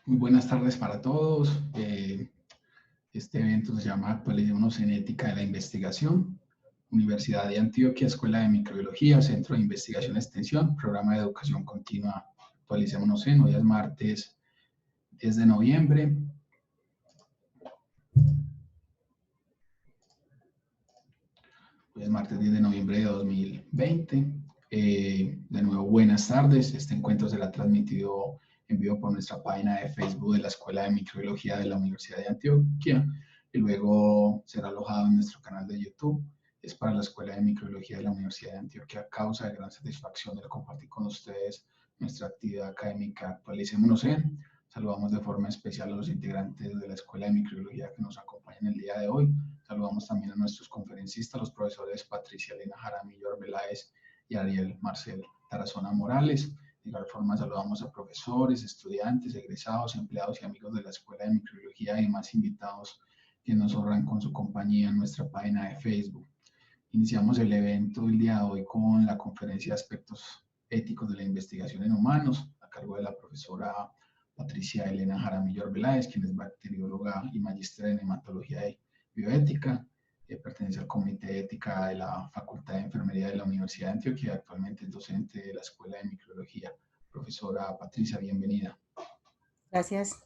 Muy buenas tardes para todos. Este evento se llama Actualicémonos en Ética de la Investigación. Universidad de Antioquia, Escuela de Microbiología, Centro de Investigación y Extensión, Programa de Educación Continua. Actualicémonos en, hoy es martes 10 de noviembre. Hoy es martes 10 de noviembre de 2020. De nuevo, buenas tardes. Este encuentro será transmitido en vivo por nuestra página de Facebook de la Escuela de Microbiología de la Universidad de Antioquia y luego será alojado en nuestro canal de YouTube. Es para la Escuela de Microbiología de la Universidad de Antioquia. Causa de gran satisfacción de compartir con ustedes nuestra actividad académica. Actualicémonos en. Saludamos de forma especial a los integrantes de la Escuela de Microbiología que nos acompañan el día de hoy. Saludamos también a nuestros conferencistas, los profesores Patricia Elena Jaramillo Arbeláez y Ariel Marcel Tarazona Morales. De igual forma, saludamos a profesores, estudiantes, egresados, empleados y amigos de la Escuela de Microbiología y demás invitados que nos honran con su compañía en nuestra página de Facebook. Iniciamos el evento el día de hoy con la conferencia de aspectos éticos de la investigación en humanos, a cargo de la profesora Patricia Elena Jaramillo Arbeláez, quien es bacterióloga y magistra en hematología y bioética. Pertenece al Comité de Ética de la Facultad de Enfermería de la Universidad de Antioquia. Actualmente es docente de la Escuela de Microbiología. Profesora Patricia, bienvenida. Gracias.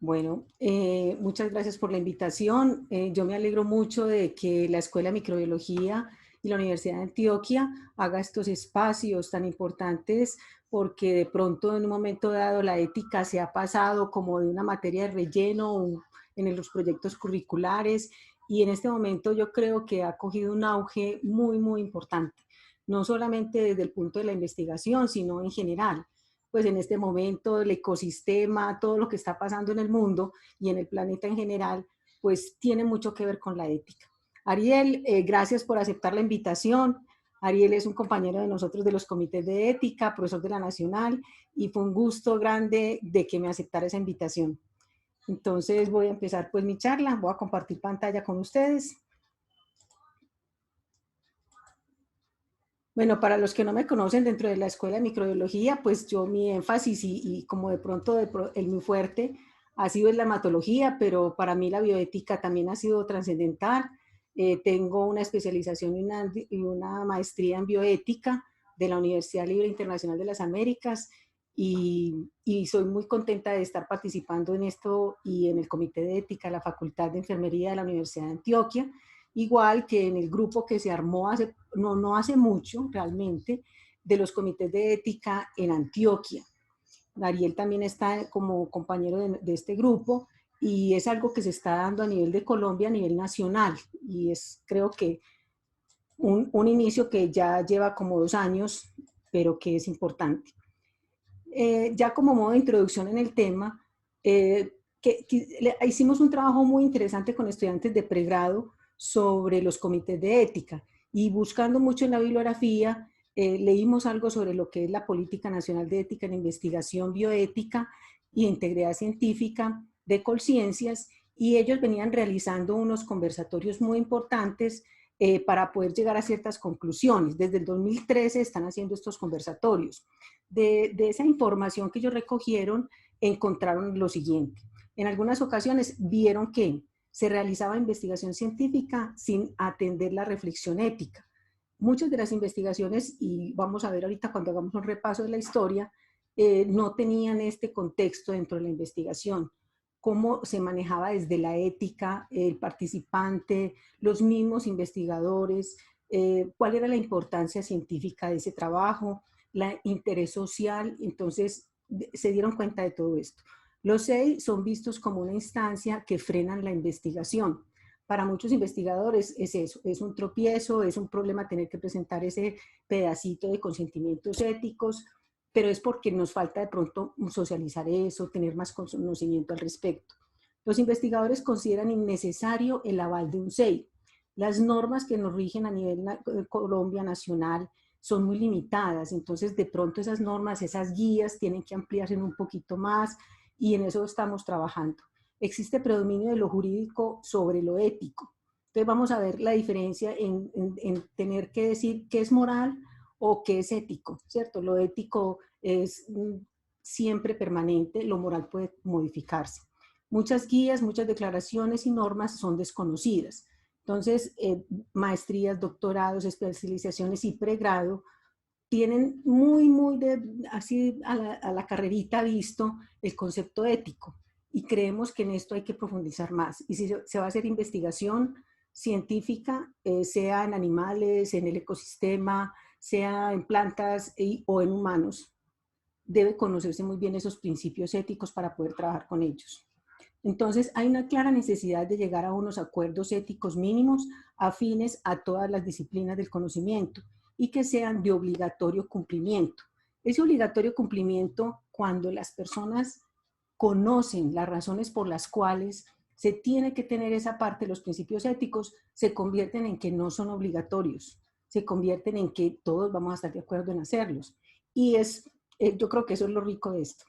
Bueno, muchas gracias por la invitación. Yo me alegro mucho de que la Escuela de Microbiología y la Universidad de Antioquia haga estos espacios tan importantes porque de pronto en un momento dado la ética se ha pasado como de una materia de relleno en los proyectos curriculares y en este momento yo creo que ha cogido un auge muy, muy importante, no solamente desde el punto de la investigación, sino en general. Pues en este momento el ecosistema, todo lo que está pasando en el mundo y en el planeta en general, pues tiene mucho que ver con la ética. Ariel, gracias por aceptar la invitación. Ariel es un compañero de nosotros de los comités de ética, profesor de la Nacional, y fue un gusto grande de que me aceptara esa invitación. Entonces voy a empezar pues mi charla, voy a compartir pantalla con ustedes. Bueno, para los que no me conocen dentro de la Escuela de Microbiología, pues yo mi énfasis y como de pronto el muy fuerte ha sido en la hematología, pero para mí la bioética también ha sido trascendental. Tengo una especialización y una maestría en bioética de la Universidad Libre Internacional de las Américas y soy muy contenta de estar participando en esto y en el Comité de Ética de la Facultad de Enfermería de la Universidad de Antioquia, igual que en el grupo que se armó no hace mucho realmente, de los comités de ética en Antioquia. Ariel también está como compañero de este grupo y es algo que se está dando a nivel de Colombia, a nivel nacional, y es creo que un inicio que ya lleva como 2 años, pero que es importante. Ya como modo de introducción en el tema, hicimos un trabajo muy interesante con estudiantes de pregrado sobre los comités de ética y buscando mucho en la bibliografía, leímos algo sobre lo que es la Política Nacional de Ética en Investigación Bioética y Integridad Científica de Colciencias, y ellos venían realizando unos conversatorios muy importantes para poder llegar a ciertas conclusiones. Desde el 2013 están haciendo estos conversatorios. De esa información que ellos recogieron, encontraron lo siguiente. En algunas ocasiones vieron que se realizaba investigación científica sin atender la reflexión ética. Muchas de las investigaciones, y vamos a ver ahorita cuando hagamos un repaso de la historia, no tenían este contexto dentro de la investigación. Cómo se manejaba desde la ética, el participante, los mismos investigadores, cuál era la importancia científica de ese trabajo, la interés social. Entonces se dieron cuenta de todo esto. Los 6 son vistos como una instancia que frenan la investigación. Para muchos investigadores es eso, es un tropiezo, es un problema tener que presentar ese pedacito de consentimientos éticos, pero es porque nos falta de pronto socializar eso, tener más conocimiento al respecto. Los investigadores consideran innecesario el aval de un SEI. Las normas que nos rigen a nivel Colombia nacional son muy limitadas, entonces de pronto esas normas, esas guías tienen que ampliarse un poquito más y en eso estamos trabajando. Existe predominio de lo jurídico sobre lo ético. Entonces vamos a ver la diferencia en tener que decir qué es moral o qué es ético, ¿cierto? Lo ético es siempre permanente, lo moral puede modificarse. Muchas guías, muchas declaraciones y normas son desconocidas. Entonces, maestrías, doctorados, especializaciones y pregrado tienen muy así a la carrerita visto el concepto ético y creemos que en esto hay que profundizar más. Y si se va a hacer investigación científica, sea en animales, en el ecosistema, sea en plantas o en humanos, debe conocerse muy bien esos principios éticos para poder trabajar con ellos. Entonces, hay una clara necesidad de llegar a unos acuerdos éticos mínimos afines a todas las disciplinas del conocimiento y que sean de obligatorio cumplimiento. Ese obligatorio cumplimiento, cuando las personas conocen las razones por las cuales se tiene que tener esa parte de los principios éticos, se convierten en que no son obligatorios, se convierten en que todos vamos a estar de acuerdo en hacerlos. Y yo creo que eso es lo rico de esto.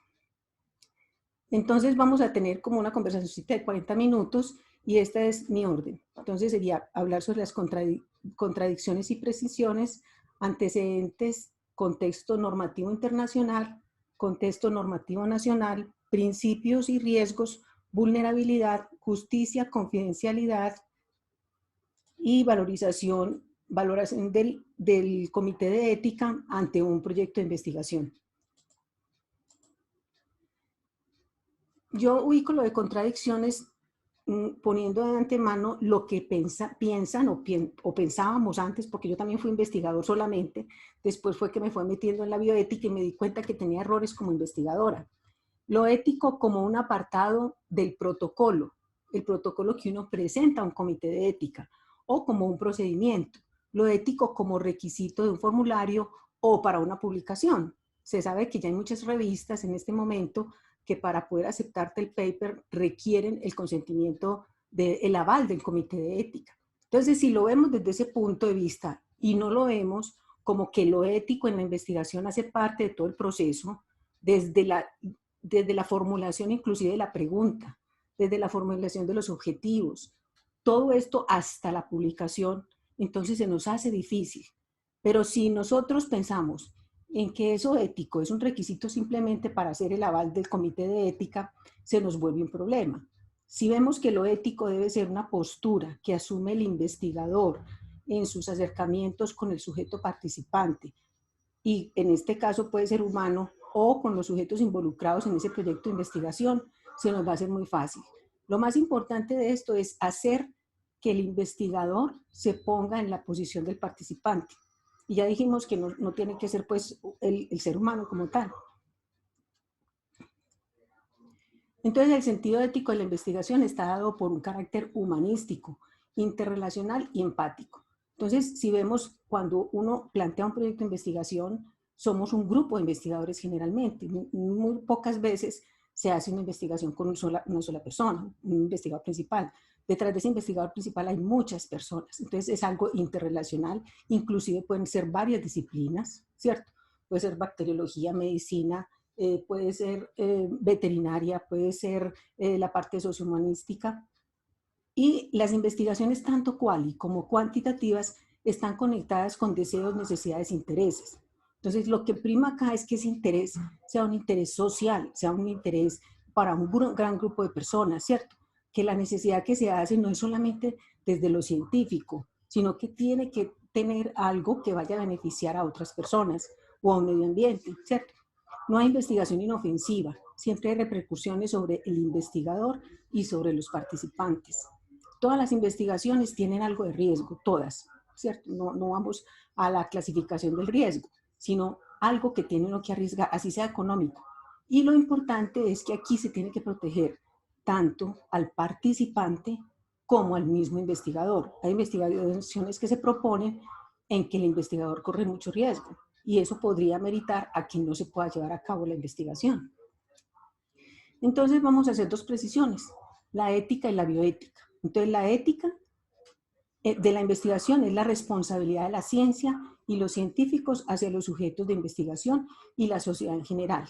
Entonces vamos a tener como una conversación de 40 minutos y esta es mi orden. Entonces sería hablar sobre las contradicciones y precisiones, antecedentes, contexto normativo internacional, contexto normativo nacional, principios y riesgos, vulnerabilidad, justicia, confidencialidad y valoración del comité de ética ante un proyecto de investigación. Yo ubico lo de contradicciones poniendo de antemano lo que piensan o pensábamos antes, porque yo también fui investigador solamente, después fue que me fue metiendo en la bioética y me di cuenta que tenía errores como investigadora. Lo ético como un apartado del protocolo, el protocolo que uno presenta a un comité de ética, o como un procedimiento. Lo ético como requisito de un formulario o para una publicación. Se sabe que ya hay muchas revistas en este momento que para poder aceptarte el paper requieren el consentimiento el aval del comité de ética. Entonces, si lo vemos desde ese punto de vista y no lo vemos como que lo ético en la investigación hace parte de todo el proceso, desde la formulación inclusive de la pregunta, desde la formulación de los objetivos, todo esto hasta la publicación, entonces se nos hace difícil. Pero si nosotros pensamos en que eso ético es un requisito simplemente para hacer el aval del comité de ética, se nos vuelve un problema. Si vemos que lo ético debe ser una postura que asume el investigador en sus acercamientos con el sujeto participante, y en este caso puede ser humano o con los sujetos involucrados en ese proyecto de investigación, se nos va a hacer muy fácil. Lo más importante de esto es hacer que el investigador se ponga en la posición del participante. Y ya dijimos que no tiene que ser pues el ser humano como tal. Entonces el sentido ético de la investigación está dado por un carácter humanístico, interrelacional y empático. Entonces, si vemos cuando uno plantea un proyecto de investigación, somos un grupo de investigadores generalmente. Muy pocas veces se hace una investigación con una sola persona, un investigador principal. Detrás de ese investigador principal hay muchas personas. Entonces es algo interrelacional, inclusive pueden ser varias disciplinas, ¿cierto? Puede ser bacteriología, medicina, puede ser veterinaria, puede ser la parte sociohumanística. Y las investigaciones tanto cuali como cuantitativas están conectadas con deseos, necesidades, intereses. Entonces, lo que prima acá es que ese interés sea un interés social, sea un interés para un gran grupo de personas, ¿cierto? Que la necesidad que se hace no es solamente desde lo científico, sino que tiene que tener algo que vaya a beneficiar a otras personas o a un medio ambiente, ¿cierto? No hay investigación inofensiva, siempre hay repercusiones sobre el investigador y sobre los participantes. Todas las investigaciones tienen algo de riesgo, todas, ¿cierto? No vamos a la clasificación del riesgo, sino algo que tiene uno que arriesgar, así sea económico. Y lo importante es que aquí se tiene que proteger tanto al participante como al mismo investigador. Hay investigaciones que se proponen en que el investigador corre mucho riesgo y eso podría meritar a que no se pueda llevar a cabo la investigación. Entonces vamos a hacer dos precisiones, la ética y la bioética. Entonces la ética de la investigación es la responsabilidad de la ciencia y los científicos hacia los sujetos de investigación y la sociedad en general.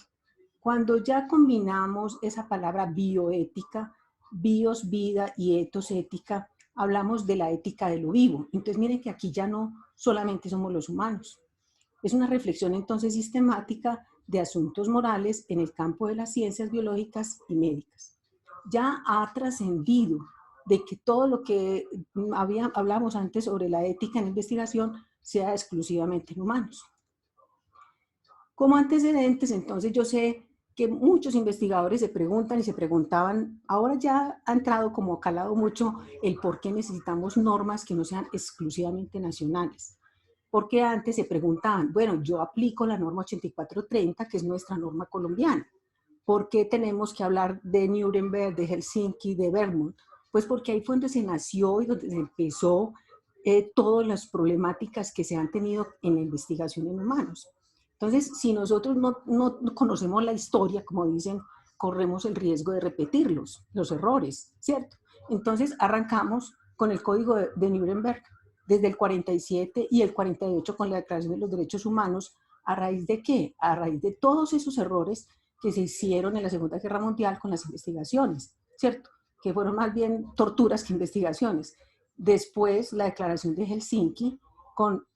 Cuando ya combinamos esa palabra bioética, bios, vida y etos, ética, hablamos de la ética de lo vivo. Entonces miren que aquí ya no solamente somos los humanos. Es una reflexión entonces sistemática de asuntos morales en el campo de las ciencias biológicas y médicas. Ya ha trascendido de que todo lo que hablamos antes sobre la ética en investigación sea exclusivamente en humanos. Como antecedentes, entonces yo sé que muchos investigadores se preguntan y se preguntaban, ahora ya ha entrado como calado mucho el por qué necesitamos normas que no sean exclusivamente nacionales. Porque antes se preguntaban, bueno, yo aplico la norma 8430, que es nuestra norma colombiana. ¿Por qué tenemos que hablar de Nuremberg, de Helsinki, de Vermont? Pues porque ahí fue donde se nació y donde se empezó todas las problemáticas que se han tenido en la investigación en humanos. Entonces, si nosotros no conocemos la historia, como dicen, corremos el riesgo de repetirlos, los errores, ¿cierto? Entonces, arrancamos con el Código de Nuremberg desde el 47 y el 48 con la Declaración de los Derechos Humanos. ¿A raíz de qué? A raíz de todos esos errores que se hicieron en la Segunda Guerra Mundial con las investigaciones, ¿cierto? Que fueron más bien torturas que investigaciones. Después, la Declaración de Helsinki,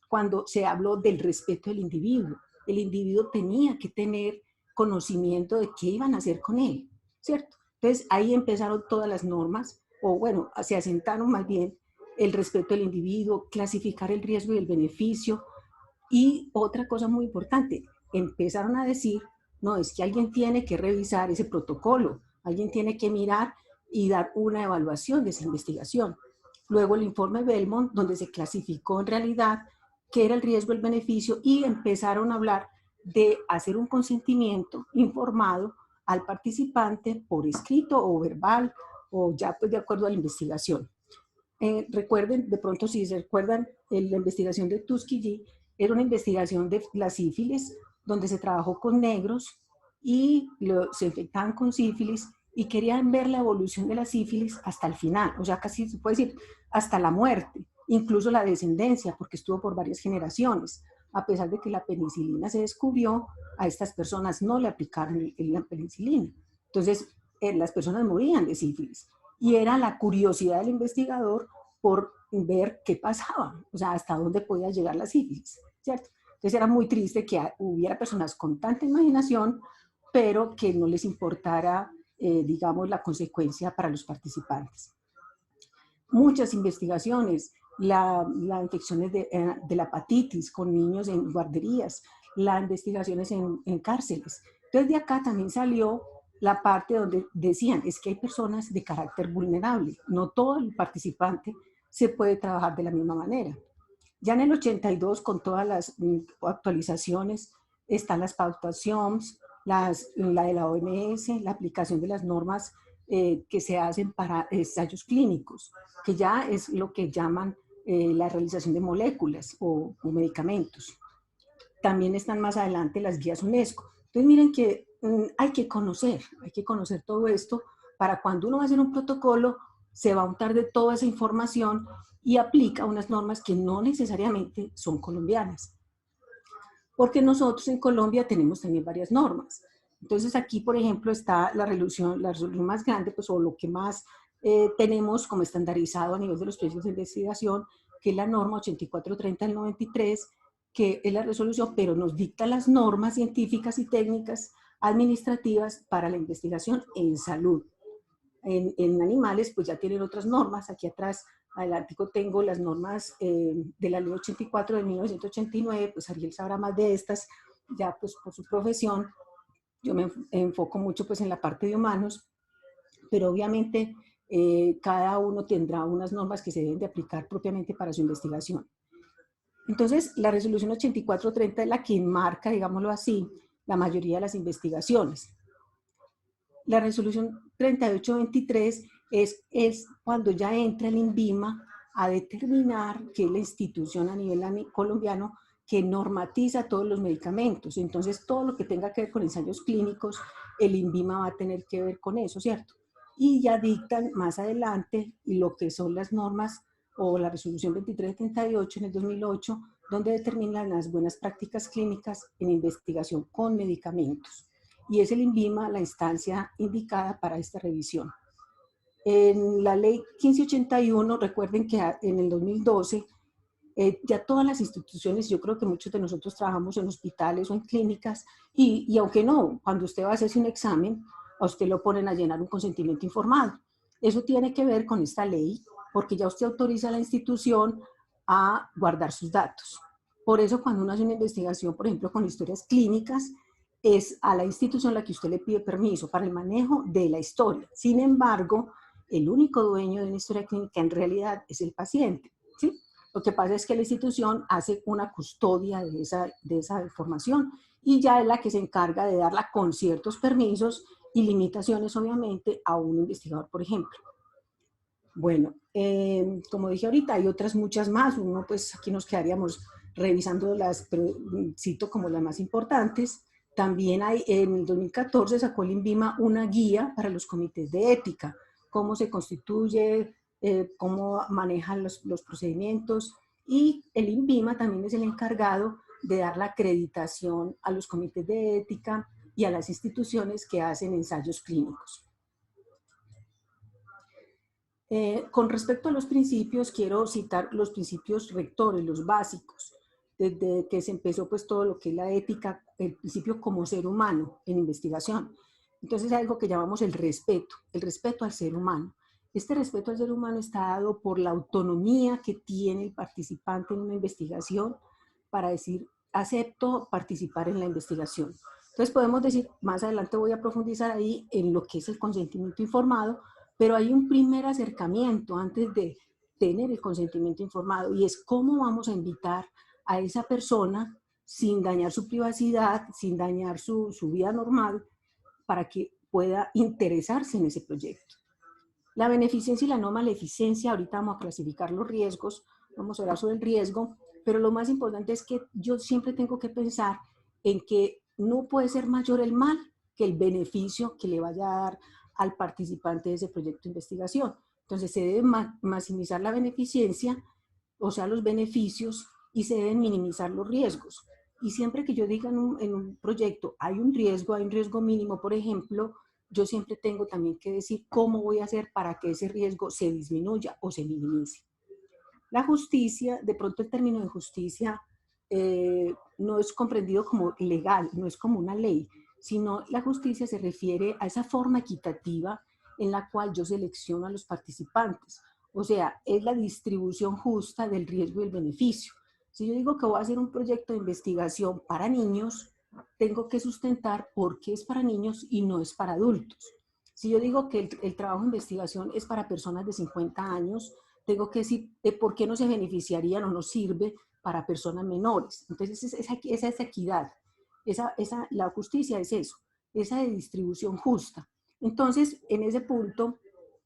cuando se habló del respeto del individuo. El individuo tenía que tener conocimiento de qué iban a hacer con él, ¿cierto? Entonces, ahí empezaron todas las normas, o bueno, se asentaron más bien el respeto del individuo, clasificar el riesgo y el beneficio. Y otra cosa muy importante, empezaron a decir, no, es que alguien tiene que revisar ese protocolo, alguien tiene que mirar y dar una evaluación de esa investigación. Luego el informe Belmont, donde se clasificó en realidad qué era el riesgo, el beneficio, y empezaron a hablar de hacer un consentimiento informado al participante por escrito o verbal, o ya pues de acuerdo a la investigación. Recuerden, de pronto si se recuerdan, la investigación de Tuskegee era una investigación de la sífilis, donde se trabajó con negros y se infectaban con sífilis y querían ver la evolución de la sífilis hasta el final, o sea, casi se puede decir hasta la muerte, incluso la descendencia, porque estuvo por varias generaciones. A pesar de que la penicilina se descubrió, a estas personas no le aplicaron la penicilina. Entonces, las personas morían de sífilis. Y era la curiosidad del investigador por ver qué pasaba, o sea, hasta dónde podía llegar la sífilis, ¿cierto? Entonces era muy triste que hubiera personas con tanta imaginación, pero que no les importara, digamos, la consecuencia para los participantes. Muchas investigaciones, las infecciones de la hepatitis con niños en guarderías, las investigaciones en cárceles. Entonces de acá también salió la parte donde decían, es que hay personas de carácter vulnerable, no todo el participante se puede trabajar de la misma manera. Ya en el 82, con todas las actualizaciones, están las pautas SIOMS, la de la OMS, la aplicación de las normas que se hacen para ensayos clínicos, que ya es lo que llaman la realización de moléculas o medicamentos. También están más adelante las guías UNESCO. Entonces miren que hay que conocer todo esto para cuando uno va a hacer un protocolo, se va a untar de toda esa información y aplica unas normas que no necesariamente son colombianas. Porque nosotros en Colombia tenemos también varias normas. Entonces aquí, por ejemplo, está la resolución más grande, pues, o lo que más tenemos como estandarizado a nivel de los proyectos de investigación, que es la norma 8430 del 93, que es la resolución, pero nos dicta las normas científicas y técnicas administrativas para la investigación en salud. En animales, pues ya tienen otras normas. Aquí atrás, adelántico, tengo las normas de la ley 84 de 1989, pues Ariel sabrá más de estas, ya pues por su profesión. Yo me enfoco mucho pues en la parte de humanos, pero obviamente cada uno tendrá unas normas que se deben de aplicar propiamente para su investigación. Entonces, la resolución 8430 es la que marca, digámoslo así, la mayoría de las investigaciones. La resolución 3823 es cuando ya entra el INVIMA a determinar que es la institución a nivel colombiano que normatiza todos los medicamentos. Entonces, todo lo que tenga que ver con ensayos clínicos, el INVIMA va a tener que ver con eso, ¿cierto? Y ya dictan más adelante lo que son las normas o la resolución 2338 en el 2008, donde determinan las buenas prácticas clínicas en investigación con medicamentos. Y es el INVIMA la instancia indicada para esta revisión. En la ley 1581, recuerden que en el 2012 Ya todas las instituciones, yo creo que muchos de nosotros trabajamos en hospitales o en clínicas, y aunque no, cuando usted va a hacerse un examen, a usted lo ponen a llenar un consentimiento informado. Eso tiene que ver con esta ley, porque ya usted autoriza a la institución a guardar sus datos. Por eso cuando uno hace una investigación, por ejemplo, con historias clínicas, es a la institución la que usted le pide permiso para el manejo de la historia. Sin embargo, el único dueño de una historia clínica en realidad es el paciente, ¿sí? Lo que pasa es que la institución hace una custodia de esa información y ya es la que se encarga de darla con ciertos permisos y limitaciones, obviamente, a un investigador, por ejemplo. Bueno, como dije ahorita, hay otras muchas más. Uno, pues aquí nos quedaríamos revisando las, pero cito como las más importantes. También hay, en el 2014 sacó el INVIMA una guía para los comités de ética, cómo se constituye, cómo manejan los procedimientos, y el INVIMA también es el encargado de dar la acreditación a los comités de ética y a las instituciones que hacen ensayos clínicos. Con respecto a los principios, quiero citar los principios rectores, los básicos, desde que se empezó pues todo lo que es la ética, el principio como ser humano en investigación. Entonces hay algo que llamamos el respeto al ser humano. Este respeto al ser humano está dado por la autonomía que tiene el participante en una investigación para decir, acepto participar en la investigación. Entonces podemos decir, más adelante voy a profundizar ahí en lo que es el consentimiento informado, pero hay un primer acercamiento antes de tener el consentimiento informado, y es cómo vamos a invitar a esa persona sin dañar su privacidad, sin dañar su vida normal, para que pueda interesarse en ese proyecto. La beneficencia y la no maleficencia, ahorita vamos a clasificar los riesgos, vamos a hablar sobre el riesgo, pero lo más importante es que yo siempre tengo que pensar en que no puede ser mayor el mal que el beneficio que le vaya a dar al participante de ese proyecto de investigación. Entonces se debe maximizar la beneficencia, o sea, los beneficios, y se deben minimizar los riesgos. Y siempre que yo diga en un proyecto hay un riesgo mínimo, por ejemplo, yo siempre tengo también que decir cómo voy a hacer para que ese riesgo se disminuya o se minimice. La justicia, de pronto el término de justicia no es comprendido como legal, no es como una ley, sino la justicia se refiere a esa forma equitativa en la cual yo selecciono a los participantes. O sea, es la distribución justa del riesgo y el beneficio. Si yo digo que voy a hacer un proyecto de investigación para niños, tengo que sustentar por qué es para niños y no es para adultos. Si yo digo que el trabajo de investigación es para personas de 50 años, tengo que decir por qué no se beneficiarían o no sirve para personas menores. Entonces, esa es equidad. La justicia es eso, esa de distribución justa. Entonces, en ese punto,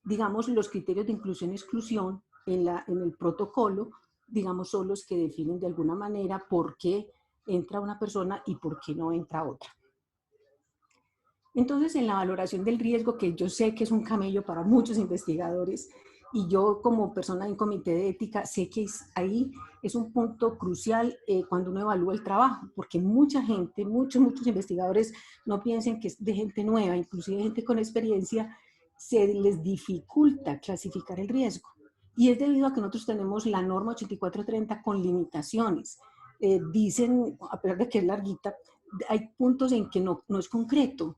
digamos, los criterios de inclusión y exclusión en el protocolo, digamos, son los que definen de alguna manera por qué entra una persona y por qué no entra otra. Entonces, en la valoración del riesgo, que yo sé que es un camello para muchos investigadores, y yo como persona en comité de ética sé que ahí es un punto crucial cuando uno evalúa el trabajo, porque mucha gente, muchos investigadores no piensen que es de gente nueva, inclusive gente con experiencia, se les dificulta clasificar el riesgo. Y es debido a que nosotros tenemos la norma 8430 con limitaciones. Dicen, a pesar de que es larguita, hay puntos en que no es concreto,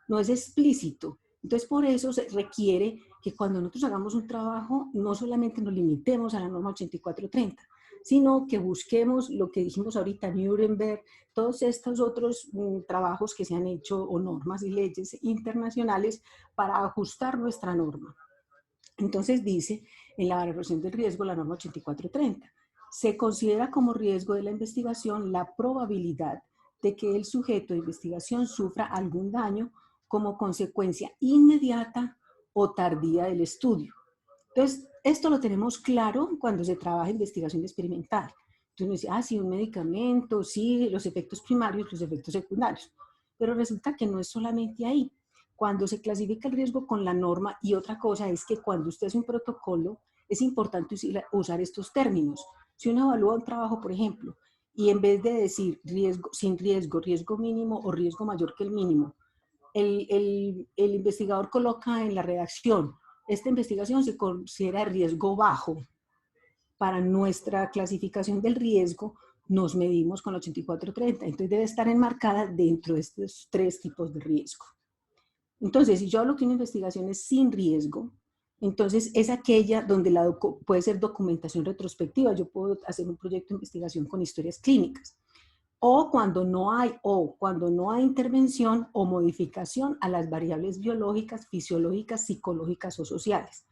no es explícito. Entonces, por eso se requiere que cuando nosotros hagamos un trabajo, no solamente nos limitemos a la norma 8430, sino que busquemos lo que dijimos ahorita, Nuremberg, todos estos otros trabajos que se han hecho, o normas y leyes internacionales, para ajustar nuestra norma. Entonces dice, en la valoración del riesgo, la norma 8430, se considera como riesgo de la investigación la probabilidad de que el sujeto de investigación sufra algún daño como consecuencia inmediata o tardía del estudio. Entonces, esto lo tenemos claro cuando se trabaja investigación experimental. Entonces uno dice, sí, un medicamento, sí, los efectos primarios, los efectos secundarios. Pero resulta que no es solamente ahí. Cuando se clasifica el riesgo con la norma, y otra cosa es que cuando usted hace un protocolo, es importante usar estos términos. Si uno evalúa un trabajo, por ejemplo, y en vez de decir riesgo, sin riesgo, riesgo mínimo o riesgo mayor que el mínimo, el investigador coloca en la redacción, esta investigación se considera riesgo bajo. para nuestra clasificación del riesgo nos medimos con 8430. Entonces debe estar enmarcada dentro de estos 3 tipos de riesgo. Entonces, si yo hablo que una investigación es sin riesgo, entonces es aquella donde puede ser documentación retrospectiva. Yo puedo hacer un proyecto de investigación con historias clínicas. O cuando no hay intervención o modificación a las variables biológicas, fisiológicas, psicológicas o sociales.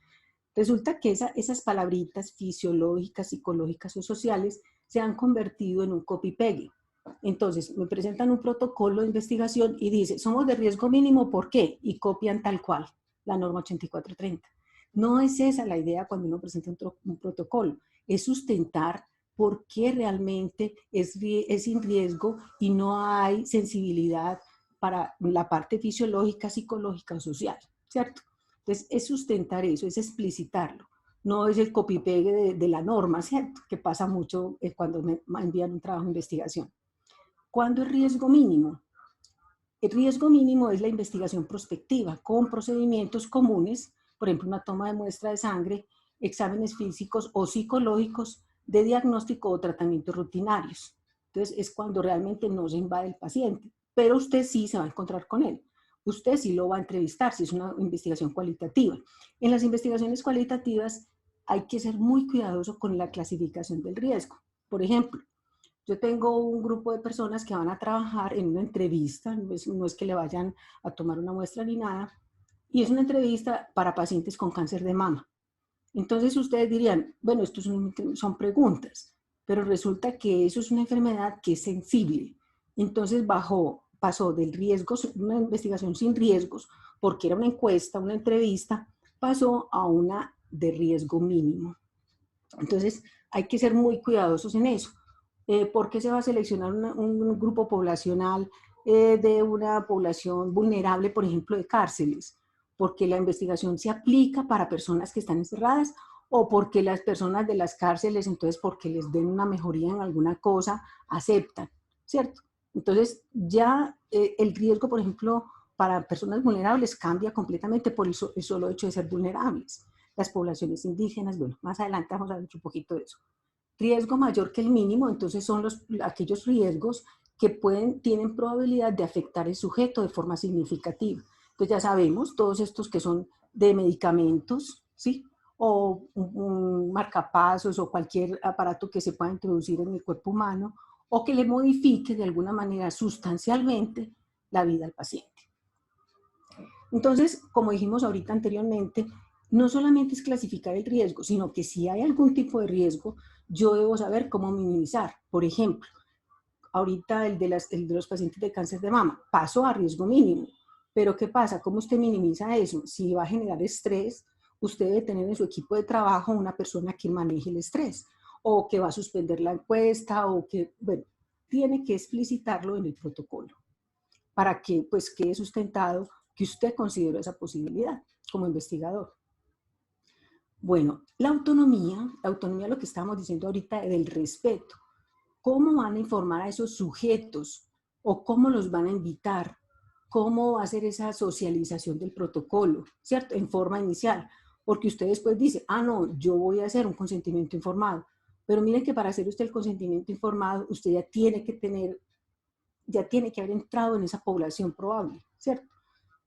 Resulta que esas palabritas fisiológicas, psicológicas o sociales se han convertido en un copy-pegue. Entonces, me presentan un protocolo de investigación y dice, somos de riesgo mínimo, ¿por qué? Y copian tal cual, la norma 8430. No es esa la idea cuando uno presenta un protocolo, es sustentar por qué realmente es sin riesgo y no hay sensibilidad para la parte fisiológica, psicológica o social, ¿cierto? Entonces, es sustentar eso, es explicitarlo. No es el copy-pegue de la norma, ¿cierto? Que pasa mucho cuando me envían un trabajo de investigación. ¿Cuándo es riesgo mínimo? El riesgo mínimo es la investigación prospectiva con procedimientos comunes, por ejemplo, una toma de muestra de sangre, exámenes físicos o psicológicos de diagnóstico o tratamientos rutinarios. Entonces, es cuando realmente no se invade el paciente, pero usted sí se va a encontrar con él. Usted sí lo va a entrevistar si es una investigación cualitativa. En las investigaciones cualitativas hay que ser muy cuidadoso con la clasificación del riesgo. Por ejemplo, yo tengo un grupo de personas que van a trabajar en una entrevista, no es que le vayan a tomar una muestra ni nada, y es una entrevista para pacientes con cáncer de mama. Entonces ustedes dirían, bueno, estos son preguntas, pero resulta que eso es una enfermedad que es sensible. Entonces pasó del riesgo, una investigación sin riesgos, porque era una encuesta, una entrevista, pasó a una de riesgo mínimo. Entonces hay que ser muy cuidadosos en eso. ¿Por qué se va a seleccionar un grupo poblacional de una población vulnerable, por ejemplo, de cárceles? Porque la investigación se aplica para personas que están encerradas o porque las personas de las cárceles, entonces porque les den una mejoría en alguna cosa, aceptan, ¿cierto? Entonces ya el riesgo, por ejemplo, para personas vulnerables cambia completamente por el solo hecho de ser vulnerables. Las poblaciones indígenas, bueno, más adelante vamos a ver un poquito de eso. Riesgo mayor que el mínimo, entonces son aquellos riesgos que tienen probabilidad de afectar el sujeto de forma significativa. Entonces ya sabemos, todos estos que son de medicamentos, ¿sí? O un marcapasos o cualquier aparato que se pueda introducir en el cuerpo humano o que le modifique de alguna manera sustancialmente la vida al paciente. Entonces, como dijimos ahorita anteriormente, no solamente es clasificar el riesgo, sino que si hay algún tipo de riesgo, yo debo saber cómo minimizar. Por ejemplo, ahorita el de los pacientes de cáncer de mama pasó a riesgo mínimo. Pero ¿qué pasa? ¿Cómo usted minimiza eso? Si va a generar estrés, usted debe tener en su equipo de trabajo una persona que maneje el estrés o que va a suspender la encuesta o que, bueno, tiene que explicitarlo en el protocolo para que pues quede sustentado que usted consideró esa posibilidad como investigador. Bueno, la autonomía lo que estábamos diciendo ahorita del respeto. ¿Cómo van a informar a esos sujetos o cómo los van a invitar? ¿Cómo va a ser esa socialización del protocolo, ¿cierto? En forma inicial. Porque usted después dice, ah, no, yo voy a hacer un consentimiento informado. Pero miren que para hacer usted el consentimiento informado, usted ya tiene que haber entrado en esa población probable, ¿cierto?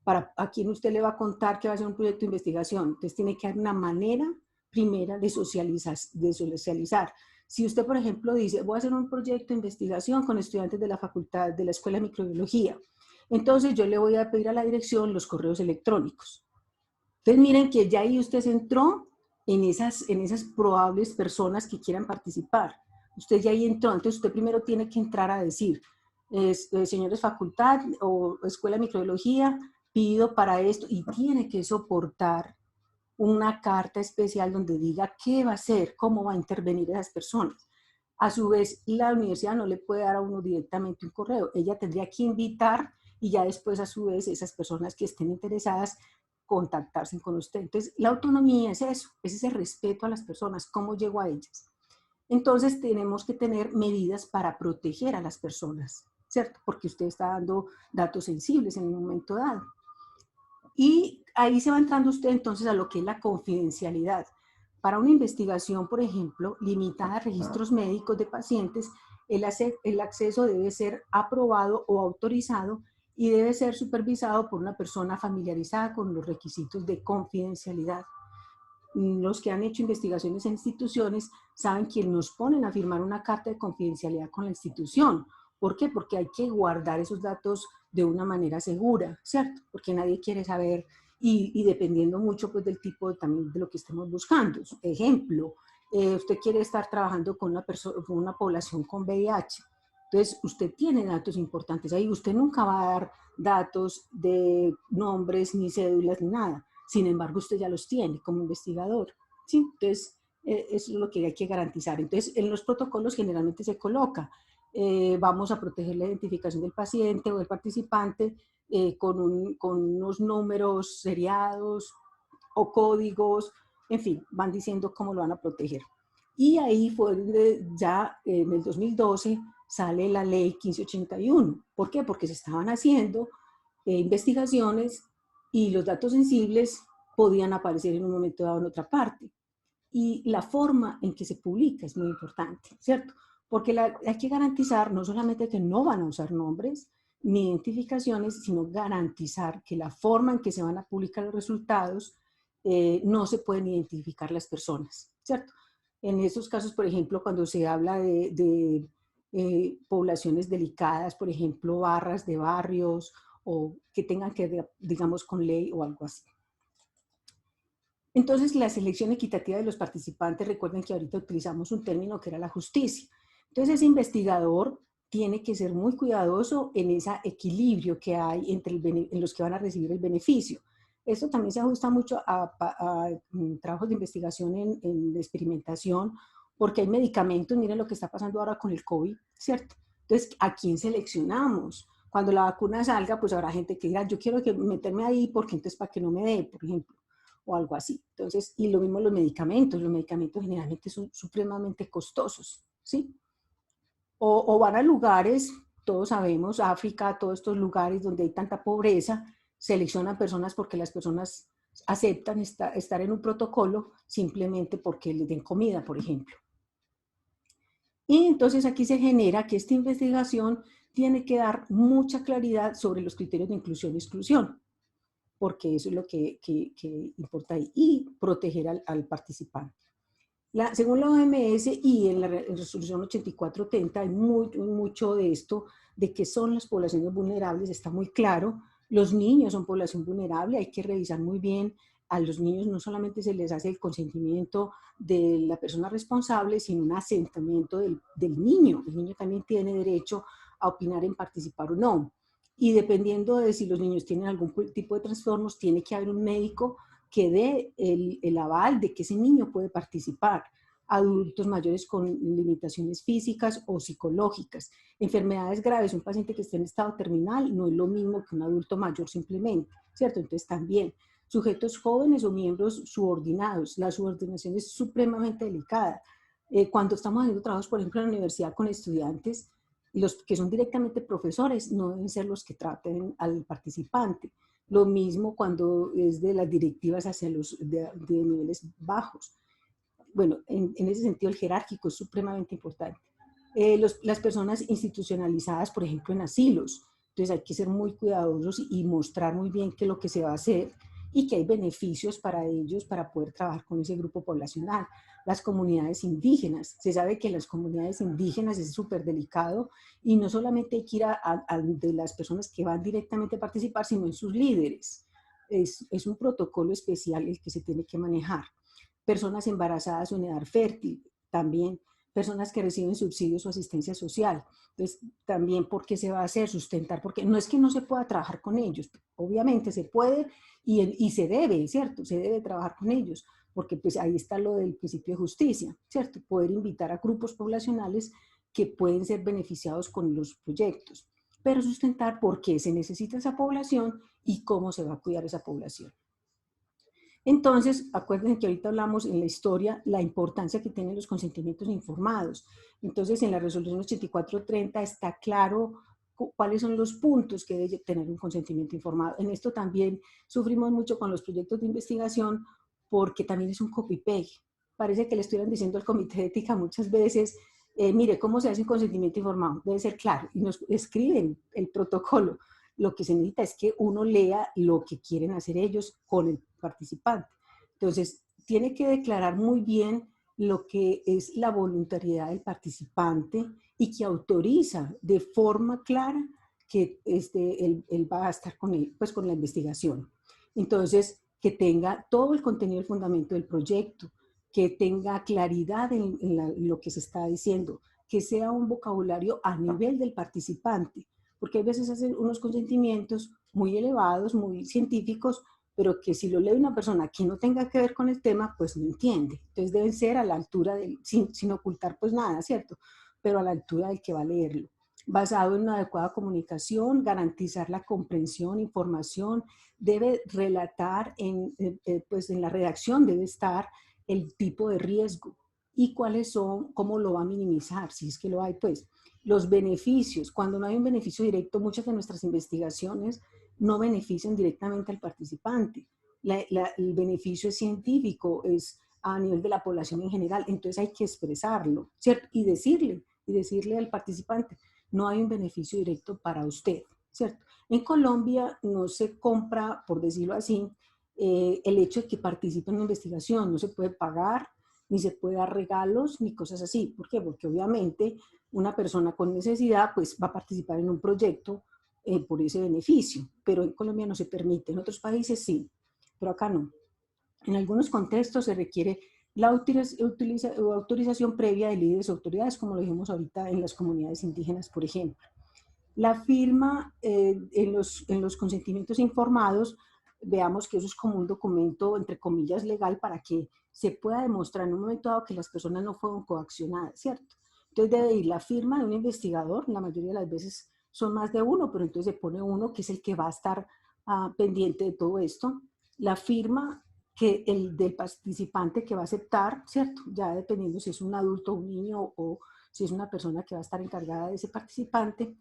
A quién usted le va a contar que va a hacer un proyecto de investigación. Entonces tiene que haber una manera primera de socializar. Si usted, por ejemplo, dice, voy a hacer un proyecto de investigación con estudiantes de la facultad, de la Escuela de Microbiología, entonces yo le voy a pedir a la dirección los correos electrónicos. Entonces miren que ya ahí usted se entró en esas probables personas que quieran participar. Usted ya ahí entró, entonces usted primero tiene que entrar a decir, señores facultad o Escuela de Microbiología, pido para esto, y tiene que soportar una carta especial donde diga qué va a hacer, cómo va a intervenir esas personas. A su vez, la universidad no le puede dar a uno directamente un correo, ella tendría que invitar y ya después a su vez esas personas que estén interesadas contactarse con usted. Entonces, la autonomía es eso, es ese respeto a las personas, cómo llego a ellas. Entonces, tenemos que tener medidas para proteger a las personas, ¿cierto? Porque usted está dando datos sensibles en un momento dado. Y ahí se va entrando usted entonces a lo que es la confidencialidad. Para una investigación, por ejemplo, limitada a registros médicos de pacientes, el acceso debe ser aprobado o autorizado y debe ser supervisado por una persona familiarizada con los requisitos de confidencialidad. Los que han hecho investigaciones en instituciones saben que nos ponen a firmar una carta de confidencialidad con la institución. ¿Por qué? Porque hay que guardar esos datos de una manera segura, ¿cierto? Porque nadie quiere saber y dependiendo mucho pues del tipo también de lo que estemos buscando. Ejemplo, usted quiere estar trabajando con con una población con VIH. Entonces, usted tiene datos importantes ahí. Usted nunca va a dar datos de nombres, ni cédulas, ni nada. Sin embargo, usted ya los tiene como investigador, ¿sí? Entonces, eso es lo que hay que garantizar. Entonces, en los protocolos generalmente se coloca, vamos a proteger la identificación del paciente o del participante con unos números seriados o códigos, en fin, van diciendo cómo lo van a proteger. Y ahí fue donde ya en el 2012 sale la ley 1581. ¿Por qué? Porque se estaban haciendo investigaciones y los datos sensibles podían aparecer en un momento dado en otra parte. Y la forma en que se publica es muy importante, ¿cierto? Porque hay que garantizar no solamente que no van a usar nombres ni identificaciones, sino garantizar que la forma en que se van a publicar los resultados no se pueden identificar las personas, ¿cierto? En esos casos, por ejemplo, cuando se habla de poblaciones delicadas, por ejemplo, barras de barrios o que tengan que ver, digamos, con ley o algo así. Entonces, la selección equitativa de los participantes, recuerden que ahorita utilizamos un término que era la justicia. Entonces, ese investigador tiene que ser muy cuidadoso en ese equilibrio que hay entre en los que van a recibir el beneficio. Esto también se ajusta mucho a trabajos de investigación en experimentación, porque hay medicamentos, miren lo que está pasando ahora con el COVID, ¿cierto? Entonces, ¿a quién seleccionamos? Cuando la vacuna salga, pues habrá gente que dirá, yo quiero meterme ahí porque entonces para que no me dé, por ejemplo, o algo así. Entonces, y lo mismo los medicamentos generalmente son supremamente costosos, ¿sí? O van a lugares, todos sabemos, África, todos estos lugares donde hay tanta pobreza, seleccionan personas porque las personas aceptan estar en un protocolo simplemente porque les den comida, por ejemplo. Y entonces aquí se genera que esta investigación tiene que dar mucha claridad sobre los criterios de inclusión y exclusión, porque eso es lo que importa ahí, y proteger al participante. Según la OMS y en la resolución 8430 hay mucho de esto, de que son las poblaciones vulnerables, está muy claro. Los niños son población vulnerable, hay que revisar muy bien. A los niños no solamente se les hace el consentimiento de la persona responsable, sino un asentamiento del niño. El niño también tiene derecho a opinar en participar o no. Y dependiendo de si los niños tienen algún tipo de trastornos, tiene que haber un médico que dé el aval de que ese niño puede participar. Adultos mayores con limitaciones físicas o psicológicas. Enfermedades graves, un paciente que esté en estado terminal no es lo mismo que un adulto mayor simplemente, ¿cierto? Entonces también sujetos jóvenes o miembros subordinados. La subordinación es supremamente delicada. Cuando estamos haciendo trabajos, por ejemplo, en la universidad con estudiantes, los que son directamente profesores no deben ser los que traten al participante. Lo mismo cuando es de las directivas hacia los de niveles bajos. Bueno, en ese sentido el jerárquico es supremamente importante. Las personas institucionalizadas, por ejemplo, en asilos. Entonces hay que ser muy cuidadosos y mostrar muy bien qué es lo que se va a hacer y que hay beneficios para ellos para poder trabajar con ese grupo poblacional. Las comunidades indígenas. Se sabe que las comunidades indígenas es súper delicado y no solamente hay que ir de las personas que van directamente a participar, sino en sus líderes. Es un protocolo especial el que se tiene que manejar. Personas embarazadas o en edad fértil, también personas que reciben subsidios o asistencia social. Entonces, también, ¿por qué se va a hacer? Sustentar, porque no es que no se pueda trabajar con ellos, obviamente se puede y se debe, ¿cierto? Se debe trabajar con ellos, porque pues ahí está lo del principio de justicia, ¿cierto? Poder invitar a grupos poblacionales que pueden ser beneficiados con los proyectos, pero sustentar por qué se necesita esa población y cómo se va a cuidar esa población. Entonces, acuérdense que ahorita hablamos en la historia la importancia que tienen los consentimientos informados. Entonces, en la resolución 8430 está claro cuáles son los puntos que debe tener un consentimiento informado. En esto también sufrimos mucho con los proyectos de investigación porque también es un copy-paste. parece que le estuvieran diciendo al comité de ética muchas veces, mire, ¿cómo se hace un consentimiento informado? Debe ser claro. Y nos escriben el protocolo. Lo que se necesita es que uno lea lo que quieren hacer ellos con el participante. Entonces, tiene que declarar muy bien lo que es la voluntariedad del participante y que autoriza de forma clara que él va a estar con, pues, con la investigación. Entonces, que tenga todo el contenido, el fundamento del proyecto, que tenga claridad en lo que se está diciendo, que sea un vocabulario a nivel del participante, porque a veces hacen unos consentimientos muy elevados, muy científicos, pero que si lo lee una persona que no tenga que ver con el tema, pues no entiende. Entonces deben ser a la altura, sin ocultar pues nada, ¿cierto? Pero a la altura del que va a leerlo. Basado en una adecuada comunicación, garantizar la comprensión, información, debe relatar, pues en la redacción debe estar el tipo de riesgo y cuáles son, cómo lo va a minimizar, si es que lo hay, pues. Los beneficios, cuando no hay un beneficio directo, muchas de nuestras investigaciones no benefician directamente al participante. El beneficio es científico, es a nivel de la población en general, entonces hay que expresarlo, ¿cierto? Y decirle al participante, no hay un beneficio directo para usted, ¿cierto? En Colombia no se compra, por decirlo así, el hecho de que participe en una investigación, no se puede pagar, ni se puede dar regalos, ni cosas así. ¿Por qué? Porque obviamente una persona con necesidad pues va a participar en un proyecto por ese beneficio, pero en Colombia no se permite, en otros países sí, pero acá no. En algunos contextos se requiere la autorización previa de líderes o autoridades, como lo dijimos ahorita en las comunidades indígenas, por ejemplo. La firma en los consentimientos informados, veamos que eso es como un documento, entre comillas, legal para que se pueda demostrar en un momento dado que las personas no fueron coaccionadas, ¿cierto? Entonces debe ir la firma de un investigador, la mayoría de las veces son más de uno, pero entonces se pone uno que es el que va a estar pendiente de todo esto. La firma del participante que va a aceptar, ¿cierto? Ya dependiendo si es un adulto, un niño o si es una persona que va a estar encargada de ese participante.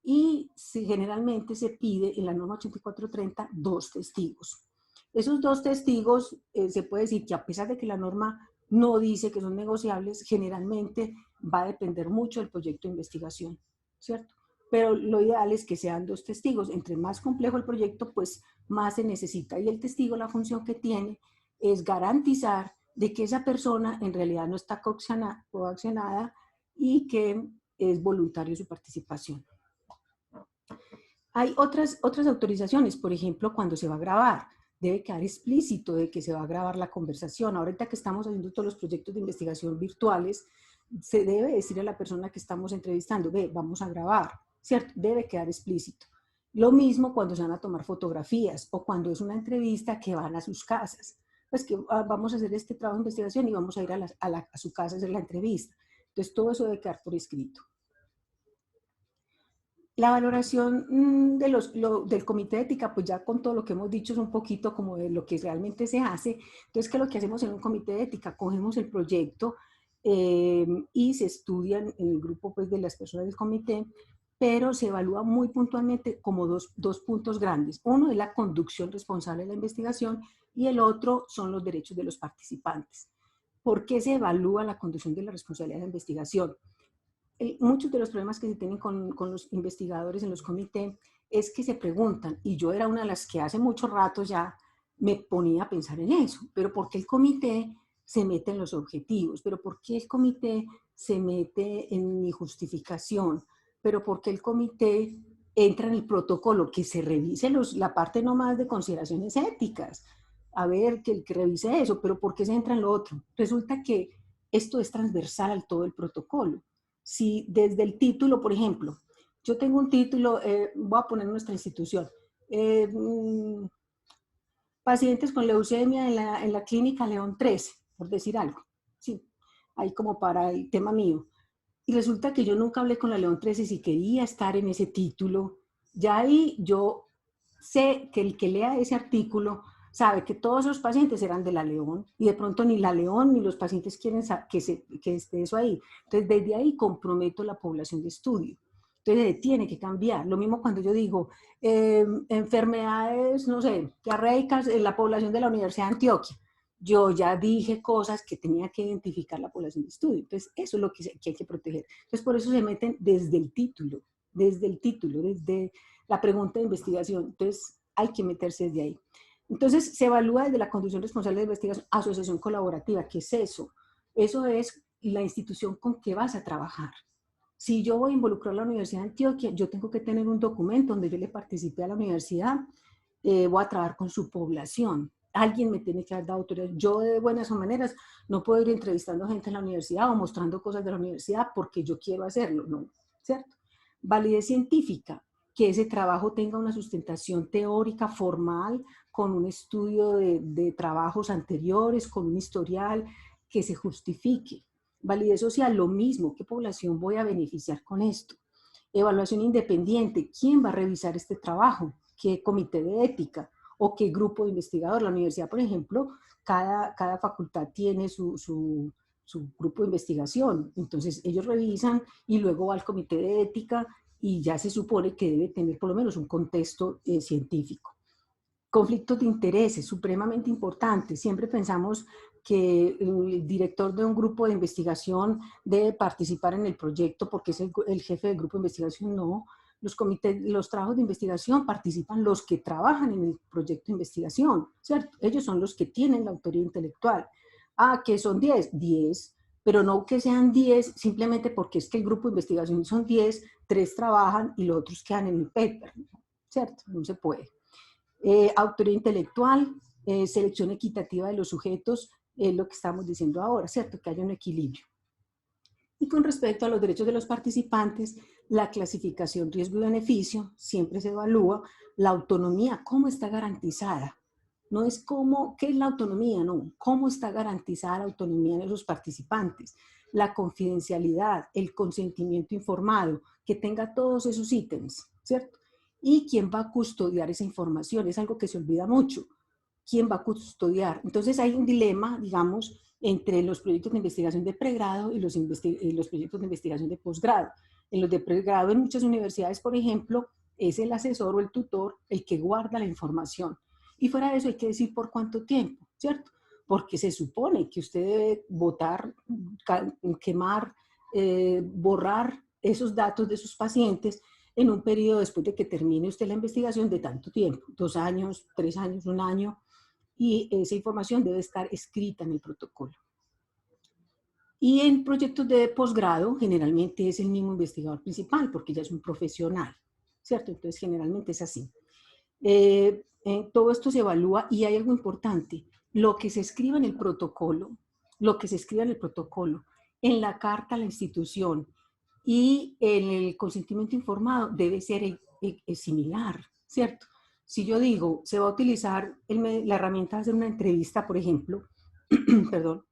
Y generalmente se pide en la norma 8430 dos testigos. Esos dos testigos se puede decir que a pesar de que la norma no dice que son negociables, generalmente va a depender mucho del proyecto de investigación, ¿cierto? Pero lo ideal es que sean dos testigos. Entre más complejo el proyecto, pues más se necesita. Y el testigo, la función que tiene es garantizar de que esa persona en realidad no está coaccionada y que es voluntario su participación. Hay otras autorizaciones, por ejemplo, cuando se va a grabar, debe quedar explícito de que se va a grabar la conversación. Ahorita que estamos haciendo todos los proyectos de investigación virtuales, se debe decir a la persona que estamos entrevistando, ve, vamos a grabar, ¿cierto? Debe quedar explícito. Lo mismo cuando se van a tomar fotografías o cuando es una entrevista que van a sus casas. Pues que vamos a hacer este trabajo de investigación y vamos a ir a su casa a hacer la entrevista. Entonces, todo eso debe quedar por escrito. La valoración del comité de ética, pues ya con todo lo que hemos dicho es un poquito como de lo que realmente se hace. Entonces, ¿qué es lo que hacemos en un comité de ética? Cogemos el proyecto y se estudian en el grupo pues, de las personas del comité, pero se evalúa muy puntualmente como dos puntos grandes. Uno es la conducción responsable de la investigación y el otro son los derechos de los participantes. ¿Por qué se evalúa la conducción de la responsabilidad de la investigación? Muchos de los problemas que se tienen con los investigadores en los comités es que se preguntan, y yo era una de las que hace mucho rato ya me ponía a pensar en eso, pero ¿por qué el comité se mete en los objetivos? ¿Pero por qué el comité se mete en mi justificación? ¿Pero por qué el comité entra en el protocolo? Que se revise la parte nomás de consideraciones éticas, a ver, que revise eso, pero ¿por qué se entra en lo otro? Resulta que esto es transversal al todo el protocolo. Si desde el título, por ejemplo, yo tengo un título, voy a poner nuestra institución, pacientes con leucemia en la clínica León 13, por decir algo, sí, ahí como para el tema mío. Y resulta que yo nunca hablé con la León 13 si quería estar en ese título. Ya ahí yo sé que el que lea ese artículo sabe que todos esos pacientes eran de la León y de pronto ni la León ni los pacientes quieren que esté eso ahí. Entonces, desde ahí comprometo la población de estudio. Entonces, tiene que cambiar. Lo mismo cuando yo digo enfermedades, no sé, diarreicas en la población de la Universidad de Antioquia. yo ya dije cosas que tenía que identificar la población de estudio. Entonces, eso es lo que hay que proteger. Entonces, por eso se meten desde el título, desde la pregunta de investigación. Entonces, hay que meterse desde ahí. Entonces, se evalúa desde la conducción responsable de investigación, asociación colaborativa. ¿Qué es eso? Eso es la institución con que vas a trabajar. Si yo voy a involucrar a la Universidad de Antioquia, yo tengo que tener un documento donde yo le participé a la universidad, voy a trabajar con su población. Alguien me tiene que dar autoridad. Yo de buenas o maneras no puedo ir entrevistando gente en la universidad o mostrando cosas de la universidad porque yo quiero hacerlo, ¿no? ¿Cierto? Validez científica, que ese trabajo tenga una sustentación teórica formal, con un estudio de trabajos anteriores, con un historial que se justifique. Validez social, lo mismo, ¿qué población voy a beneficiar con esto? Evaluación independiente, ¿quién va a revisar este trabajo? ¿Qué comité de ética? ¿O qué grupo de investigador? La universidad, por ejemplo, cada facultad tiene su grupo de investigación. Entonces ellos revisan y luego va al comité de ética y ya se supone que debe tener por lo menos un contexto científico. Conflictos de intereses, supremamente importantes. Siempre pensamos que el director de un grupo de investigación debe participar en el proyecto porque es el jefe del grupo de investigación. No, los trabajos de investigación participan los que trabajan en el proyecto de investigación, ¿cierto? Ellos son los que tienen la autoría intelectual. Ah, que son 10, pero no que sean 10 simplemente porque es que el grupo de investigación son 10, 3 trabajan y los otros quedan en el paper, ¿cierto? No se puede. Autoría intelectual, selección equitativa de los sujetos, es lo que estamos diciendo ahora, ¿cierto? Que haya un equilibrio. Y con respecto a los derechos de los participantes, la clasificación riesgo y beneficio siempre se evalúa, la autonomía, cómo está garantizada. No es cómo, ¿qué es la autonomía? No, cómo está garantizada la autonomía de los participantes, la confidencialidad, el consentimiento informado, que tenga todos esos ítems, ¿cierto? ¿Y quién va a custodiar esa información? Es algo que se olvida mucho. ¿Quién va a custodiar? Entonces hay un dilema, digamos, entre los proyectos de investigación de pregrado y los proyectos de investigación de posgrado. En los de pregrado, en muchas universidades, por ejemplo, es el asesor o el tutor el que guarda la información. Y fuera de eso hay que decir por cuánto tiempo, ¿cierto? Porque se supone que usted debe votar, quemar, borrar esos datos de sus pacientes en un periodo después de que termine usted la investigación de tanto tiempo, 2 años, 3 años, 1 año, y esa información debe estar escrita en el protocolo. Y en proyectos de posgrado, generalmente es el mismo investigador principal, porque ya es un profesional, ¿cierto? Entonces, generalmente es así. Todo esto se evalúa y hay algo importante. Lo que se escriba en el protocolo, en la carta a la institución y en el consentimiento informado debe ser similar, ¿cierto? Si yo digo, se va a utilizar la herramienta de hacer una entrevista, por ejemplo, perdón,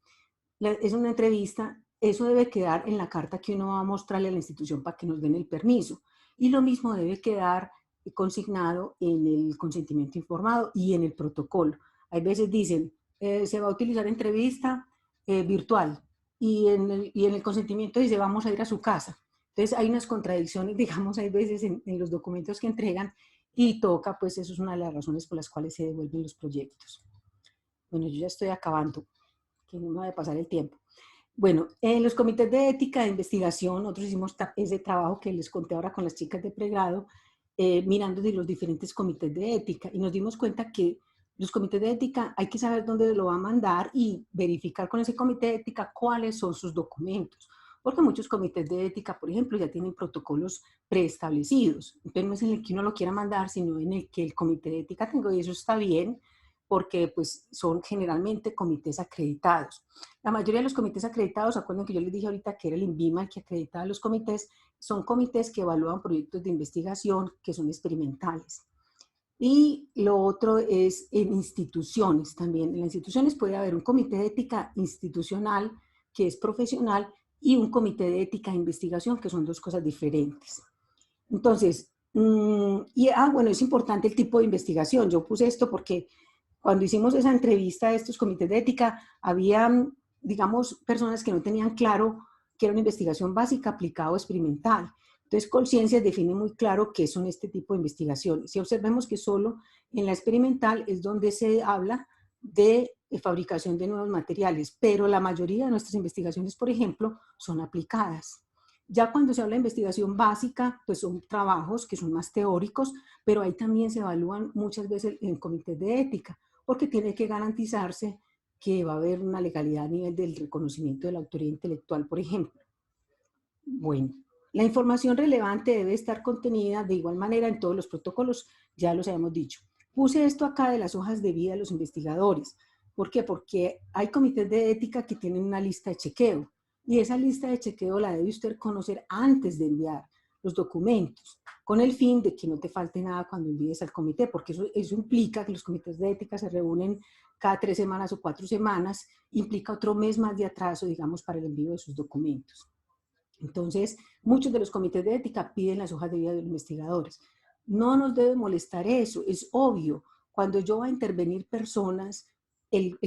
es una entrevista, eso debe quedar en la carta que uno va a mostrarle a la institución para que nos den el permiso. Y lo mismo debe quedar consignado en el consentimiento informado y en el protocolo. Hay veces dicen, se va a utilizar entrevista virtual y en el consentimiento dice, vamos a ir a su casa. Entonces hay unas contradicciones, digamos, hay veces en los documentos que entregan y toca, pues eso es una de las razones por las cuales se devuelven los proyectos. Bueno, yo ya estoy acabando, que no me va a pasar el tiempo. Bueno, en los comités de ética de investigación, nosotros hicimos ese trabajo que les conté ahora con las chicas de pregrado, mirando de los diferentes comités de ética y nos dimos cuenta que los comités de ética hay que saber dónde lo va a mandar y verificar con ese comité de ética cuáles son sus documentos. Porque muchos comités de ética, por ejemplo, ya tienen protocolos preestablecidos. Entonces no es en el que uno lo quiera mandar, sino en el que el comité de ética tenga, y eso está bien, porque pues son generalmente comités acreditados. La mayoría de los comités acreditados, acuerden que yo les dije ahorita que era el INVIMA el que acreditaba los comités, son comités que evalúan proyectos de investigación que son experimentales. Y lo otro es en instituciones también. En las instituciones puede haber un comité de ética institucional que es profesional y un comité de ética de investigación que son dos cosas diferentes. Entonces, bueno, es importante el tipo de investigación. Yo puse esto porque cuando hicimos esa entrevista a estos comités de ética, había, digamos, personas que no tenían claro que era una investigación básica, aplicada o experimental. Entonces, Colciencias define muy claro qué son este tipo de investigaciones. Si observemos que solo en la experimental es donde se habla de fabricación de nuevos materiales, pero la mayoría de nuestras investigaciones, por ejemplo, son aplicadas. Ya cuando se habla de investigación básica, pues son trabajos que son más teóricos, pero ahí también se evalúan muchas veces en comités de ética, porque tiene que garantizarse que va a haber una legalidad a nivel del reconocimiento de la autoría intelectual, por ejemplo. Bueno, la información relevante debe estar contenida de igual manera en todos los protocolos, ya los habíamos dicho. Puse esto acá de las hojas de vida de los investigadores. ¿Por qué? Porque hay comités de ética que tienen una lista de chequeo y esa lista de chequeo la debe usted conocer antes de enviar los documentos, con el fin de que no te falte nada cuando envíes al comité, porque eso implica que los comités de ética se reúnen cada 3 semanas o 4 semanas, implica otro mes más de atraso, digamos, para el envío de sus documentos. Entonces, muchos de los comités de ética piden las hojas de vida de los investigadores. No nos debe molestar eso, es obvio. Cuando yo voy a intervenir personas, el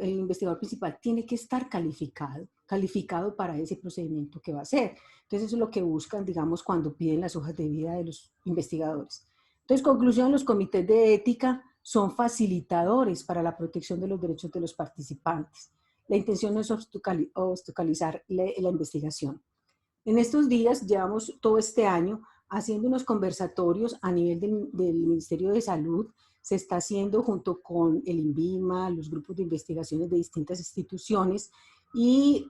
investigador principal tiene que estar calificado para ese procedimiento que va a hacer. Entonces, eso es lo que buscan, digamos, cuando piden las hojas de vida de los investigadores. Entonces, conclusión, los comités de ética son facilitadores para la protección de los derechos de los participantes. La intención no es obstaculizar la investigación. En estos días, llevamos todo este año haciendo unos conversatorios a nivel del Ministerio de Salud. Se está haciendo junto con el INVIMA, los grupos de investigaciones de distintas instituciones y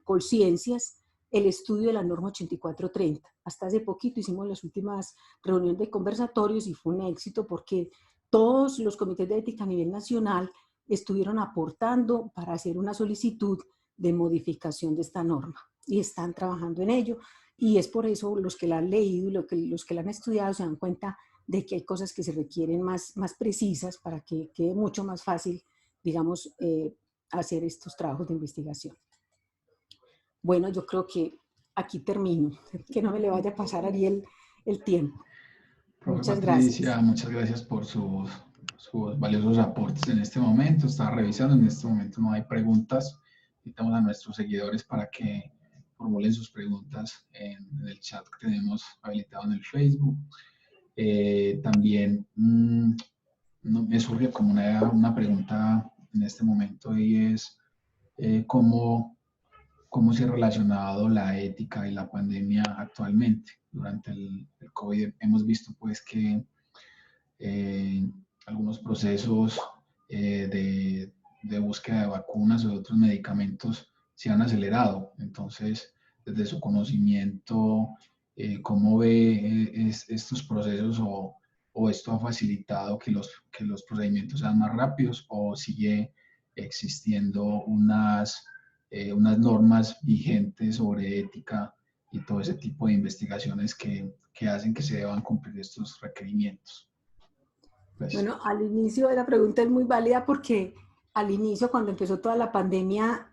Colciencias, el estudio de la norma 8430. Hasta hace poquito hicimos las últimas reuniones de conversatorios y fue un éxito porque todos los comités de ética a nivel nacional estuvieron aportando para hacer una solicitud de modificación de esta norma y están trabajando en ello, y es por eso los que la han leído y los que la han estudiado se dan cuenta de que hay cosas que se requieren más precisas para que quede mucho más fácil, digamos, hacer estos trabajos de investigación. Bueno, yo creo que aquí termino, que no me le vaya a pasar a Ariel el tiempo. Profe Muchas gracias. Patricia, muchas gracias por sus valiosos aportes en este momento. Estaba revisando, en este momento no hay preguntas. Invitamos a nuestros seguidores para que formulen sus preguntas en el chat que tenemos habilitado en el Facebook. También me surge como una pregunta en este momento y es ¿cómo se ha relacionado la ética y la pandemia actualmente? Durante el COVID hemos visto pues que algunos procesos de búsqueda de vacunas o de otros medicamentos se han acelerado. Entonces, desde su conocimiento, ¿cómo ve estos procesos o esto ha facilitado que los procedimientos sean más rápidos o sigue existiendo unas normas vigentes sobre ética y todo ese tipo de investigaciones que hacen que se deban cumplir estos requerimientos? Gracias. Bueno, al inicio la pregunta es muy válida porque al inicio, cuando empezó toda la pandemia,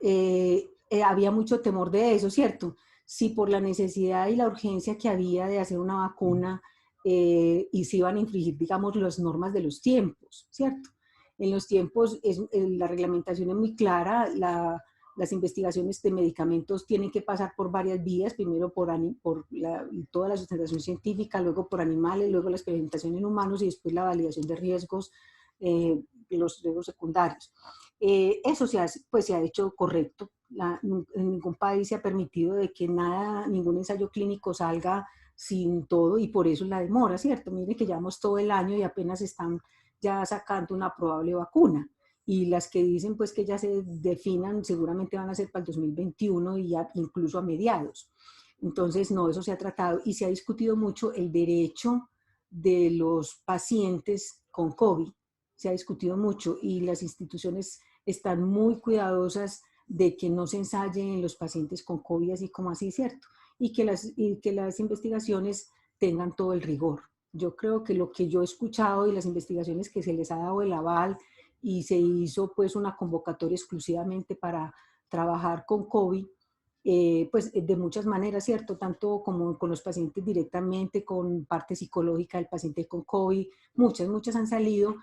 había mucho temor de eso, ¿cierto? Si por la necesidad y la urgencia que había de hacer una vacuna y se iban a infringir, digamos, las normas de los tiempos, ¿cierto? En los tiempos la reglamentación es muy clara, las investigaciones de medicamentos tienen que pasar por varias vías, primero por toda la sustentación científica, luego por animales, luego la experimentación en humanos y después la validación de riesgos, los riesgos secundarios. Eso se ha hecho correcto. En ningún país se ha permitido de que ningún ensayo clínico salga sin todo y por eso la demora, ¿cierto? Miren que llevamos todo el año y apenas están ya sacando una probable vacuna. Y las que dicen pues que ya se definan seguramente van a ser para el 2021 y ya incluso a mediados. Entonces, no, eso se ha tratado y se ha discutido mucho el derecho de los pacientes con COVID. Se ha discutido mucho y las instituciones están muy cuidadosas de que no se ensayen en los pacientes con COVID así como así, ¿cierto? Y que las investigaciones tengan todo el rigor. Yo creo que lo que yo he escuchado y las investigaciones que se les ha dado el aval y se hizo pues una convocatoria exclusivamente para trabajar con COVID, pues de muchas maneras, ¿cierto? Tanto como con los pacientes directamente, con parte psicológica del paciente con COVID, muchas han salido,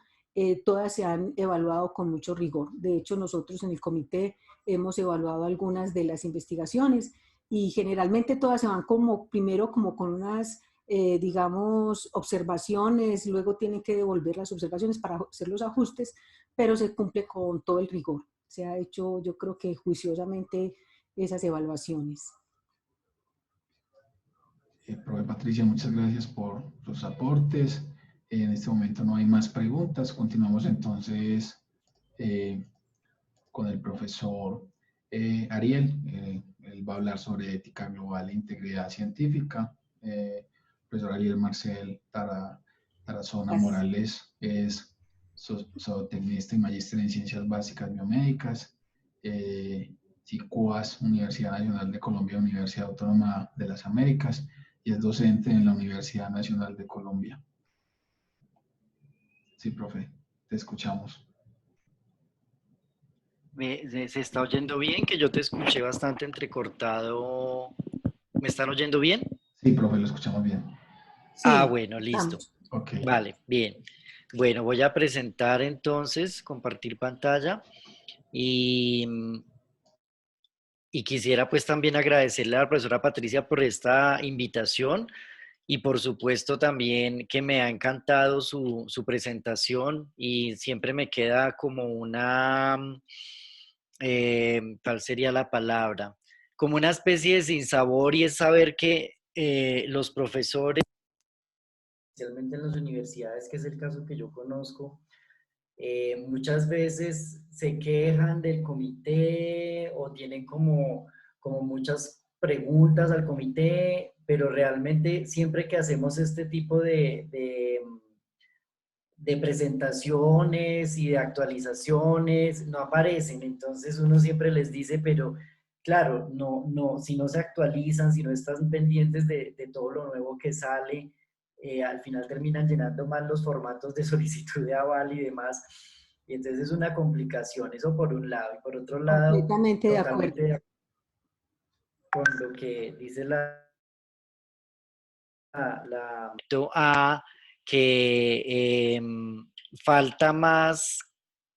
todas se han evaluado con mucho rigor. De hecho, nosotros en el comité hemos evaluado algunas de las investigaciones y generalmente todas se van primero como con unas digamos, observaciones, luego tienen que devolver las observaciones para hacer los ajustes, pero se cumple con todo el rigor. Se ha hecho, yo creo que juiciosamente, esas evaluaciones. Profe Patricia, muchas gracias por sus aportes. En este momento no hay más preguntas. Continuamos entonces eh, con el profesor Ariel. Él va a hablar sobre ética global e integridad científica. Profesor Ariel Marcel Tarazona Gracias. Morales es zootecnista y magíster en ciencias básicas biomédicas. SICUAS, Universidad Nacional de Colombia, Universidad Autónoma de las Américas, y es docente en la Universidad Nacional de Colombia. Sí, profe, te escuchamos. ¿Se está oyendo bien? Que yo te escuché bastante entrecortado. ¿Me están oyendo bien? Sí, profe, lo escuchamos bien. Ah, Sí, bueno, listo. estamos. Ok. Vale, bien. Bueno, voy a presentar entonces, compartir pantalla y, y quisiera pues también agradecerle a la profesora Patricia por esta invitación y por supuesto también que me ha encantado su presentación y siempre me queda como una, ¿cuál sería la palabra? Como una especie de sinsabor y es saber que los profesores, especialmente en las universidades, que es el caso que yo conozco, muchas veces se quejan del comité o tienen como muchas preguntas al comité, pero realmente siempre que hacemos este tipo de presentaciones y de actualizaciones no aparecen. Entonces uno siempre les dice, pero claro, si no se actualizan, si no están pendientes de todo lo nuevo que sale, al final terminan llenando mal los formatos de solicitud de aval y demás. Y entonces es una complicación, eso por un lado. Y por otro lado, Completamente de acuerdo. totalmente de acuerdo con lo que dice a que falta más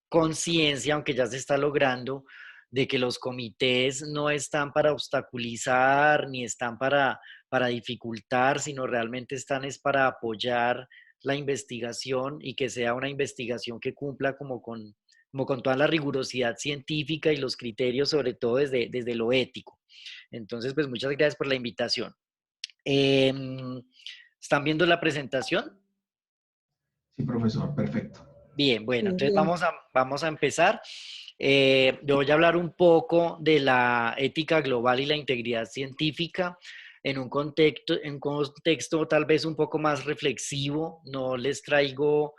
conciencia, aunque ya se está logrando, de que los comités no están para obstaculizar ni están para dificultar, sino realmente están es para apoyar la investigación y que sea una investigación que cumpla como con toda la rigurosidad científica y los criterios, sobre todo desde lo ético. Entonces, pues muchas gracias por la invitación. ¿Están viendo la presentación? Sí, profesor, perfecto. Bien, bueno, Sí, entonces bien. vamos a empezar. Yo voy a hablar un poco de la ética global y la integridad científica en un contexto tal vez un poco más reflexivo. No les traigo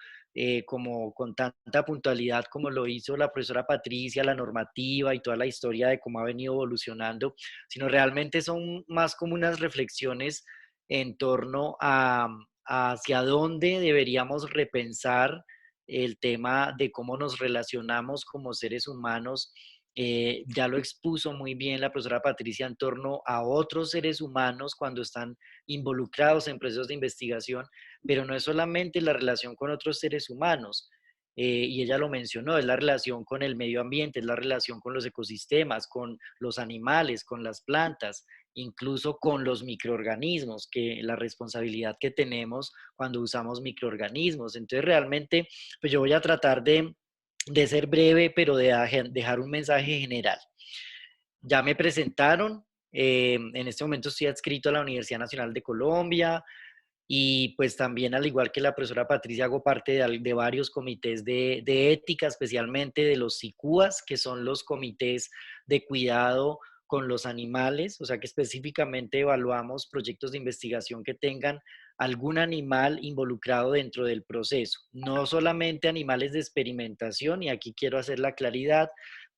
como con tanta puntualidad como lo hizo la profesora Patricia, la normativa y toda la historia de cómo ha venido evolucionando, sino realmente son más como unas reflexiones en torno a hacia dónde deberíamos repensar el tema de cómo nos relacionamos como seres humanos. Ya lo expuso muy bien la profesora Patricia en torno a otros seres humanos cuando están involucrados en procesos de investigación, pero no es solamente la relación con otros seres humanos. Y ella lo mencionó, es la relación con el medio ambiente, es la relación con los ecosistemas, con los animales, con las plantas, incluso con los microorganismos, que la responsabilidad que tenemos cuando usamos microorganismos. Entonces realmente pues yo voy a tratar de ser breve, pero de dejar un mensaje general. Ya me presentaron, en este momento estoy adscrito a la Universidad Nacional de Colombia y pues también al igual que la profesora Patricia hago parte de varios comités de ética, especialmente de los SICUAS, que son los comités de cuidado con los animales, o sea que específicamente evaluamos proyectos de investigación que tengan algún animal involucrado dentro del proceso, no solamente animales de experimentación, y aquí quiero hacer la claridad,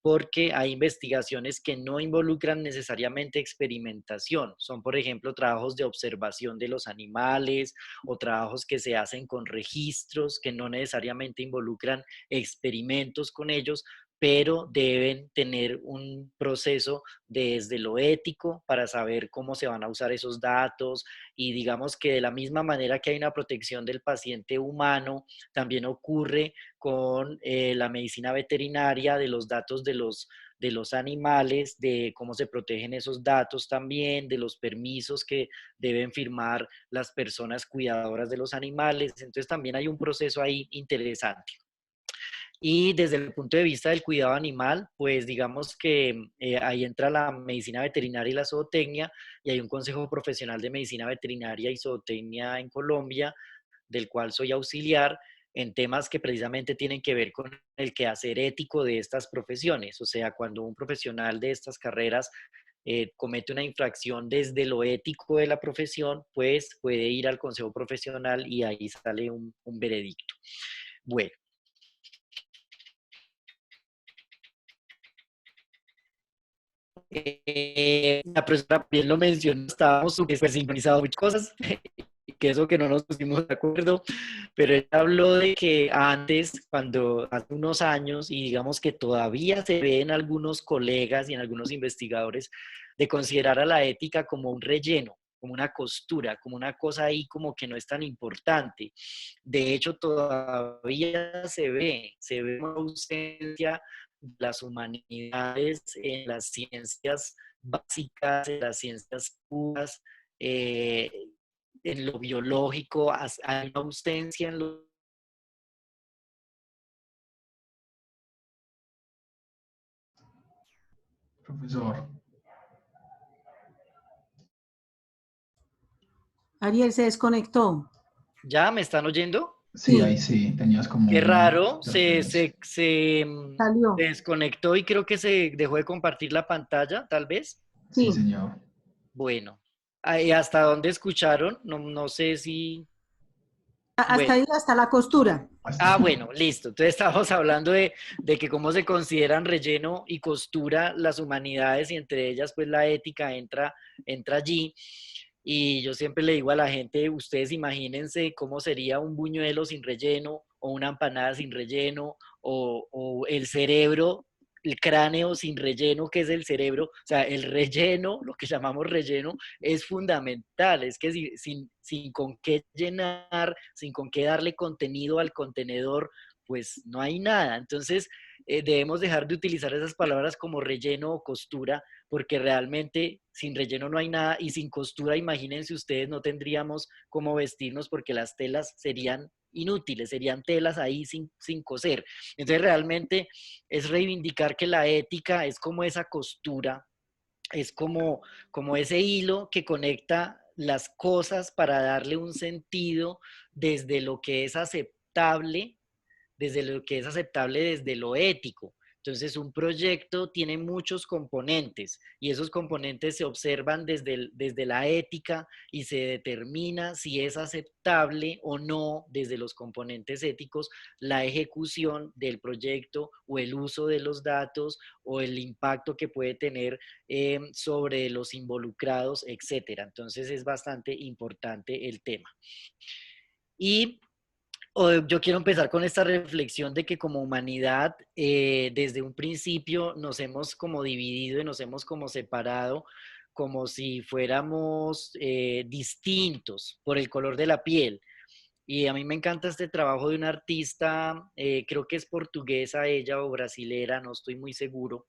porque hay investigaciones que no involucran necesariamente experimentación. Son, por ejemplo, trabajos de observación de los animales o trabajos que se hacen con registros que no necesariamente involucran experimentos con ellos, pero deben tener un proceso desde lo ético para saber cómo se van a usar esos datos y digamos que de la misma manera que hay una protección del paciente humano, también ocurre con la medicina veterinaria, de los datos de los animales, de cómo se protegen esos datos también, de los permisos que deben firmar las personas cuidadoras de los animales. Entonces también hay un proceso ahí interesante. Y desde el punto de vista del cuidado animal, pues digamos que ahí entra la medicina veterinaria y la zootecnia, y hay un consejo profesional de medicina veterinaria y zootecnia en Colombia, del cual soy auxiliar, en temas que precisamente tienen que ver con el quehacer ético de estas profesiones. O sea, cuando un profesional de estas carreras comete una infracción desde lo ético de la profesión, pues puede ir al consejo profesional y ahí sale un veredicto. Bueno. La profesora bien lo mencionó, estábamos súper sincronizados muchas cosas, que eso que no nos pusimos de acuerdo, pero él habló de que antes, cuando hace unos años, y digamos que todavía se ve en algunos colegas y en algunos investigadores, de considerar a la ética como un relleno, como una costura, como una cosa ahí como que no es tan importante. De hecho, todavía se ve una ausencia de las humanidades en las ciencias básicas, en las ciencias puras, eh, en lo biológico, hay una ausencia en lo... Profesor. Ariel se desconectó. ¿Ya me están oyendo? Sí, ahí Sí, sí, tenías como Qué una raro, interferencia. se salió. desconectó y creo que se dejó de compartir la pantalla, tal vez. Sí, Sí, señor. Bueno, ¿y hasta dónde escucharon? No, no sé si... hasta Bueno. ahí, hasta la costura. Hasta Ah, ahí. bueno, listo. Entonces estamos hablando de que cómo se consideran relleno y costura las humanidades y entre ellas pues la ética entra allí. Y yo siempre le digo a la gente, ustedes imagínense cómo sería un buñuelo sin relleno o una empanada sin relleno o el cerebro, el cráneo sin relleno, que es el cerebro. O sea, el relleno, lo que llamamos relleno, es fundamental. Es que sin con qué llenar, sin con qué darle contenido al contenedor, pues no hay nada. Entonces, debemos dejar de utilizar esas palabras como relleno o costura, porque realmente sin relleno no hay nada y sin costura, imagínense ustedes, no tendríamos cómo vestirnos porque las telas serían inútiles, serían telas ahí sin coser. Entonces, realmente es reivindicar que la ética es como esa costura, es como ese hilo que conecta las cosas para darle un sentido desde lo que es aceptable, desde lo que es aceptable desde lo ético. Entonces, un proyecto tiene muchos componentes y esos componentes se observan desde la ética y se determina si es aceptable o no desde los componentes éticos la ejecución del proyecto o el uso de los datos o el impacto que puede tener sobre los involucrados, etcétera. Entonces, es bastante importante el tema. Y yo quiero empezar con esta reflexión de que como humanidad, desde un principio nos hemos como dividido y nos hemos como separado, como si fuéramos distintos por el color de la piel. Y a mí me encanta este trabajo de una artista, creo que es portuguesa ella o brasilera, no estoy muy seguro,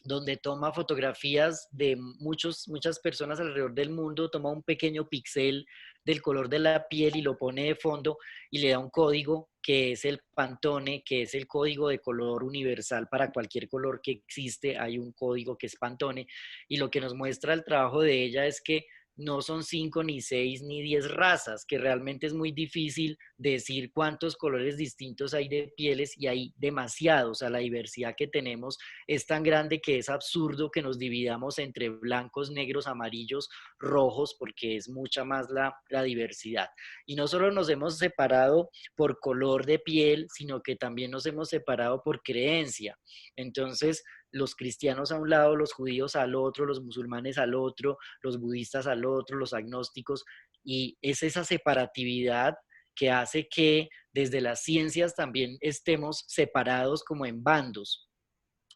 donde toma fotografías de muchas personas alrededor del mundo, toma un pequeño píxel del color de la piel y lo pone de fondo y le da un código que es el Pantone, que es el código de color universal para cualquier color que existe, hay un código que es Pantone, y lo que nos muestra el trabajo de ella es que no son 5, ni 6, ni 10 razas, que realmente es muy difícil decir cuántos colores distintos hay de pieles y hay demasiados. O sea, la diversidad que tenemos es tan grande que es absurdo que nos dividamos entre blancos, negros, amarillos, rojos, porque es mucha más la diversidad. Y no solo nos hemos separado por color de piel, sino que también nos hemos separado por creencia. Entonces, los cristianos a un lado, los judíos al otro, los musulmanes al otro, los budistas al otro, los agnósticos, y es esa separatividad que hace que desde las ciencias también estemos separados como en bandos.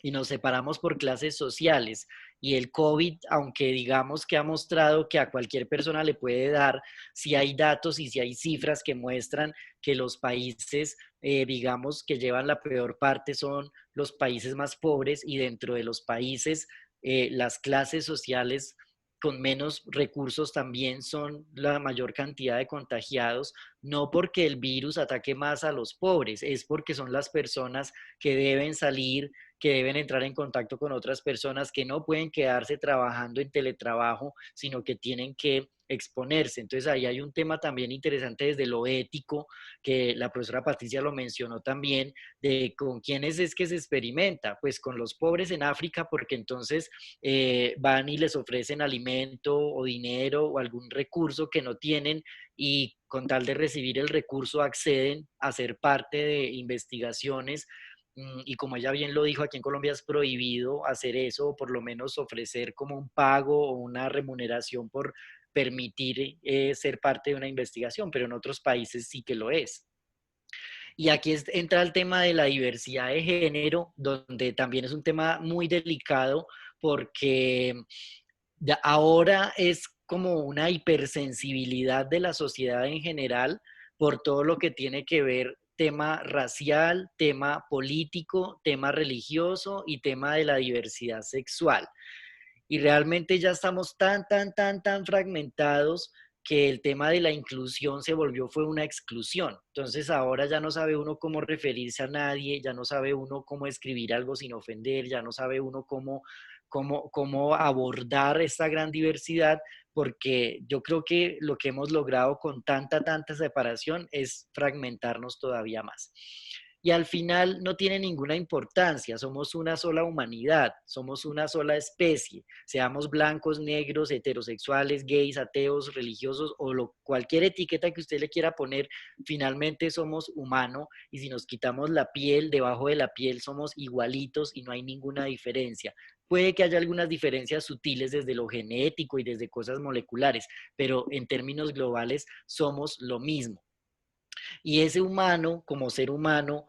y nos separamos por clases sociales. Y el COVID, aunque digamos que ha mostrado que a cualquier persona le puede dar, si hay datos y si hay cifras que muestran que los países, digamos, que llevan la peor parte son los países más pobres, y dentro de los países, las clases sociales con menos recursos también son la mayor cantidad de contagiados, no porque el virus ataque más a los pobres, es porque son las personas que deben salir, que deben entrar en contacto con otras personas, que no pueden quedarse trabajando en teletrabajo, sino que tienen que exponerse. Entonces ahí hay un tema también interesante desde lo ético, que la profesora Patricia lo mencionó también, de con quiénes es que se experimenta, pues con los pobres en África, porque entonces van y les ofrecen alimento o dinero o algún recurso que no tienen, y con tal de recibir el recurso acceden a ser parte de investigaciones. Y como ella bien lo dijo, aquí en Colombia es prohibido hacer eso, o por lo menos ofrecer como un pago o una remuneración por permitir ser parte de una investigación, pero en otros países sí que lo es. Y aquí entra el tema de la diversidad de género, donde también es un tema muy delicado, porque ahora es como una hipersensibilidad de la sociedad en general por todo lo que tiene que ver tema racial, tema político, tema religioso y tema de la diversidad sexual. Y realmente ya estamos tan fragmentados, que el tema de la inclusión fue una exclusión. Entonces ahora ya no sabe uno cómo referirse a nadie, ya no sabe uno cómo escribir algo sin ofender, ya no sabe uno cómo abordar esta gran diversidad, porque yo creo que lo que hemos logrado con tanta separación es fragmentarnos todavía más. Y al final no tiene ninguna importancia, somos una sola humanidad, somos una sola especie, seamos blancos, negros, heterosexuales, gays, ateos, religiosos o cualquier etiqueta que usted le quiera poner, finalmente somos humanos, y si nos quitamos la piel, debajo de la piel somos igualitos y no hay ninguna diferencia. Puede que haya algunas diferencias sutiles desde lo genético y desde cosas moleculares, pero en términos globales somos lo mismo. Y ese humano, como ser humano,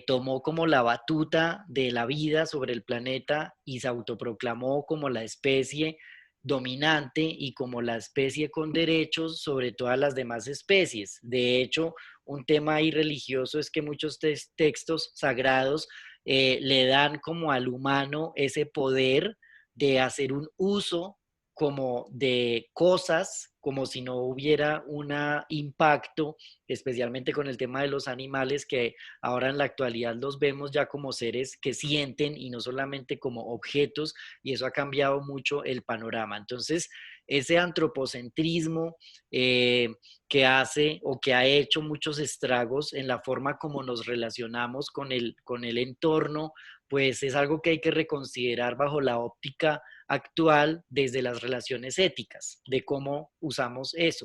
tomó como la batuta de la vida sobre el planeta y se autoproclamó como la especie dominante y como la especie con derechos sobre todas las demás especies. De hecho, un tema ahí religioso es que muchos textos sagrados le dan como al humano ese poder de hacer un uso como de cosas, como si no hubiera un impacto, especialmente con el tema de los animales, que ahora en la actualidad los vemos ya como seres que sienten y no solamente como objetos, y eso ha cambiado mucho el panorama. Entonces, ese antropocentrismo que hace o que ha hecho muchos estragos en la forma como nos relacionamos con el entorno, pues es algo que hay que reconsiderar bajo la óptica actual desde las relaciones éticas, de cómo usamos eso.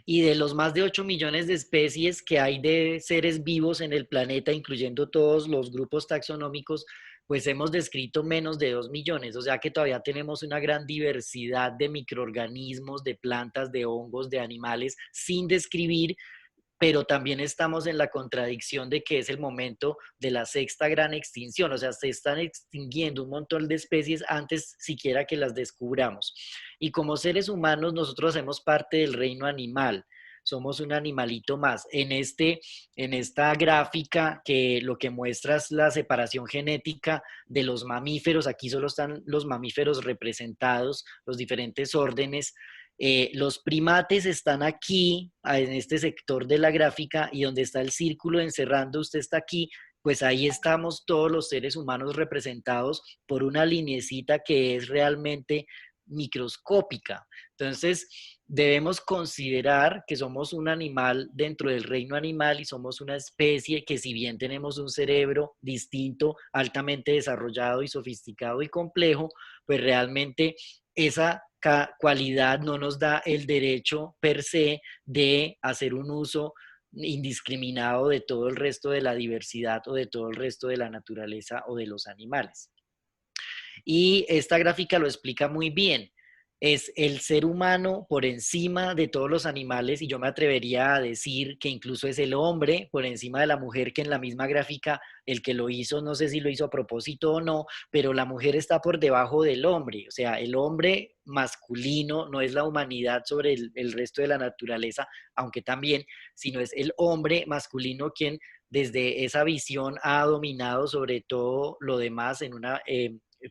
Y de los más de 8 millones de especies que hay de seres vivos en el planeta, incluyendo todos los grupos taxonómicos, pues hemos descrito menos de 2 millones, o sea que todavía tenemos una gran diversidad de microorganismos, de plantas, de hongos, de animales sin describir, pero también estamos en la contradicción de que es el momento de la sexta gran extinción, o sea, se están extinguiendo un montón de especies antes siquiera que las descubramos. Y como seres humanos, nosotros hacemos parte del reino animal, somos un animalito más. En esta gráfica, que lo que muestra es la separación genética de los mamíferos, aquí solo están los mamíferos representados, los diferentes órdenes. Los primates están aquí, en este sector de la gráfica, y donde está el círculo encerrando, usted está aquí, pues ahí estamos todos los seres humanos representados por una linecita que es realmente microscópica. Entonces, debemos considerar que somos un animal dentro del reino animal, y somos una especie que, si bien tenemos un cerebro distinto, altamente desarrollado y sofisticado y complejo, pues realmente esa cualidad no nos da el derecho per se de hacer un uso indiscriminado de todo el resto de la diversidad o de todo el resto de la naturaleza o de los animales. Y esta gráfica lo explica muy bien. es el ser humano por encima de todos los animales, y yo me atrevería a decir que incluso es el hombre por encima de la mujer, que en la misma gráfica el que lo hizo, no sé si lo hizo a propósito o no, pero la mujer está por debajo del hombre, o sea, el hombre masculino no es la humanidad sobre el resto de la naturaleza, aunque también, sino es el hombre masculino quien desde esa visión ha dominado sobre todo lo demás en una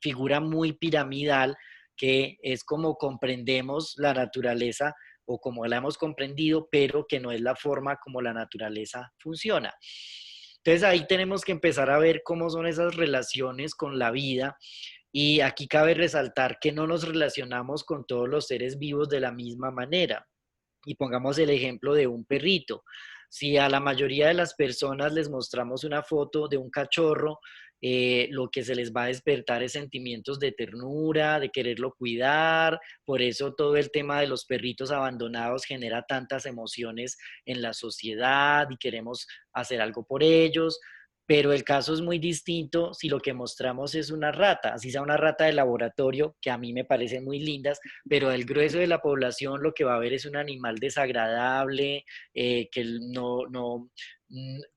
figura muy piramidal, que es como comprendemos la naturaleza o como la hemos comprendido, pero que no es la forma como la naturaleza funciona. Entonces ahí tenemos que empezar a ver cómo son esas relaciones con la vida, y aquí cabe resaltar que no nos relacionamos con todos los seres vivos de la misma manera. Y pongamos el ejemplo de un perrito. Si a la mayoría de las personas les mostramos una foto de un cachorro, lo que se les va a despertar es sentimientos de ternura, de quererlo cuidar. Por eso todo el tema de los perritos abandonados genera tantas emociones en la sociedad y queremos hacer algo por ellos. Pero el caso es muy distinto si lo que mostramos es una rata, así sea una rata de laboratorio, que a mí me parecen muy lindas, pero el grueso de la población lo que va a ver es un animal desagradable, que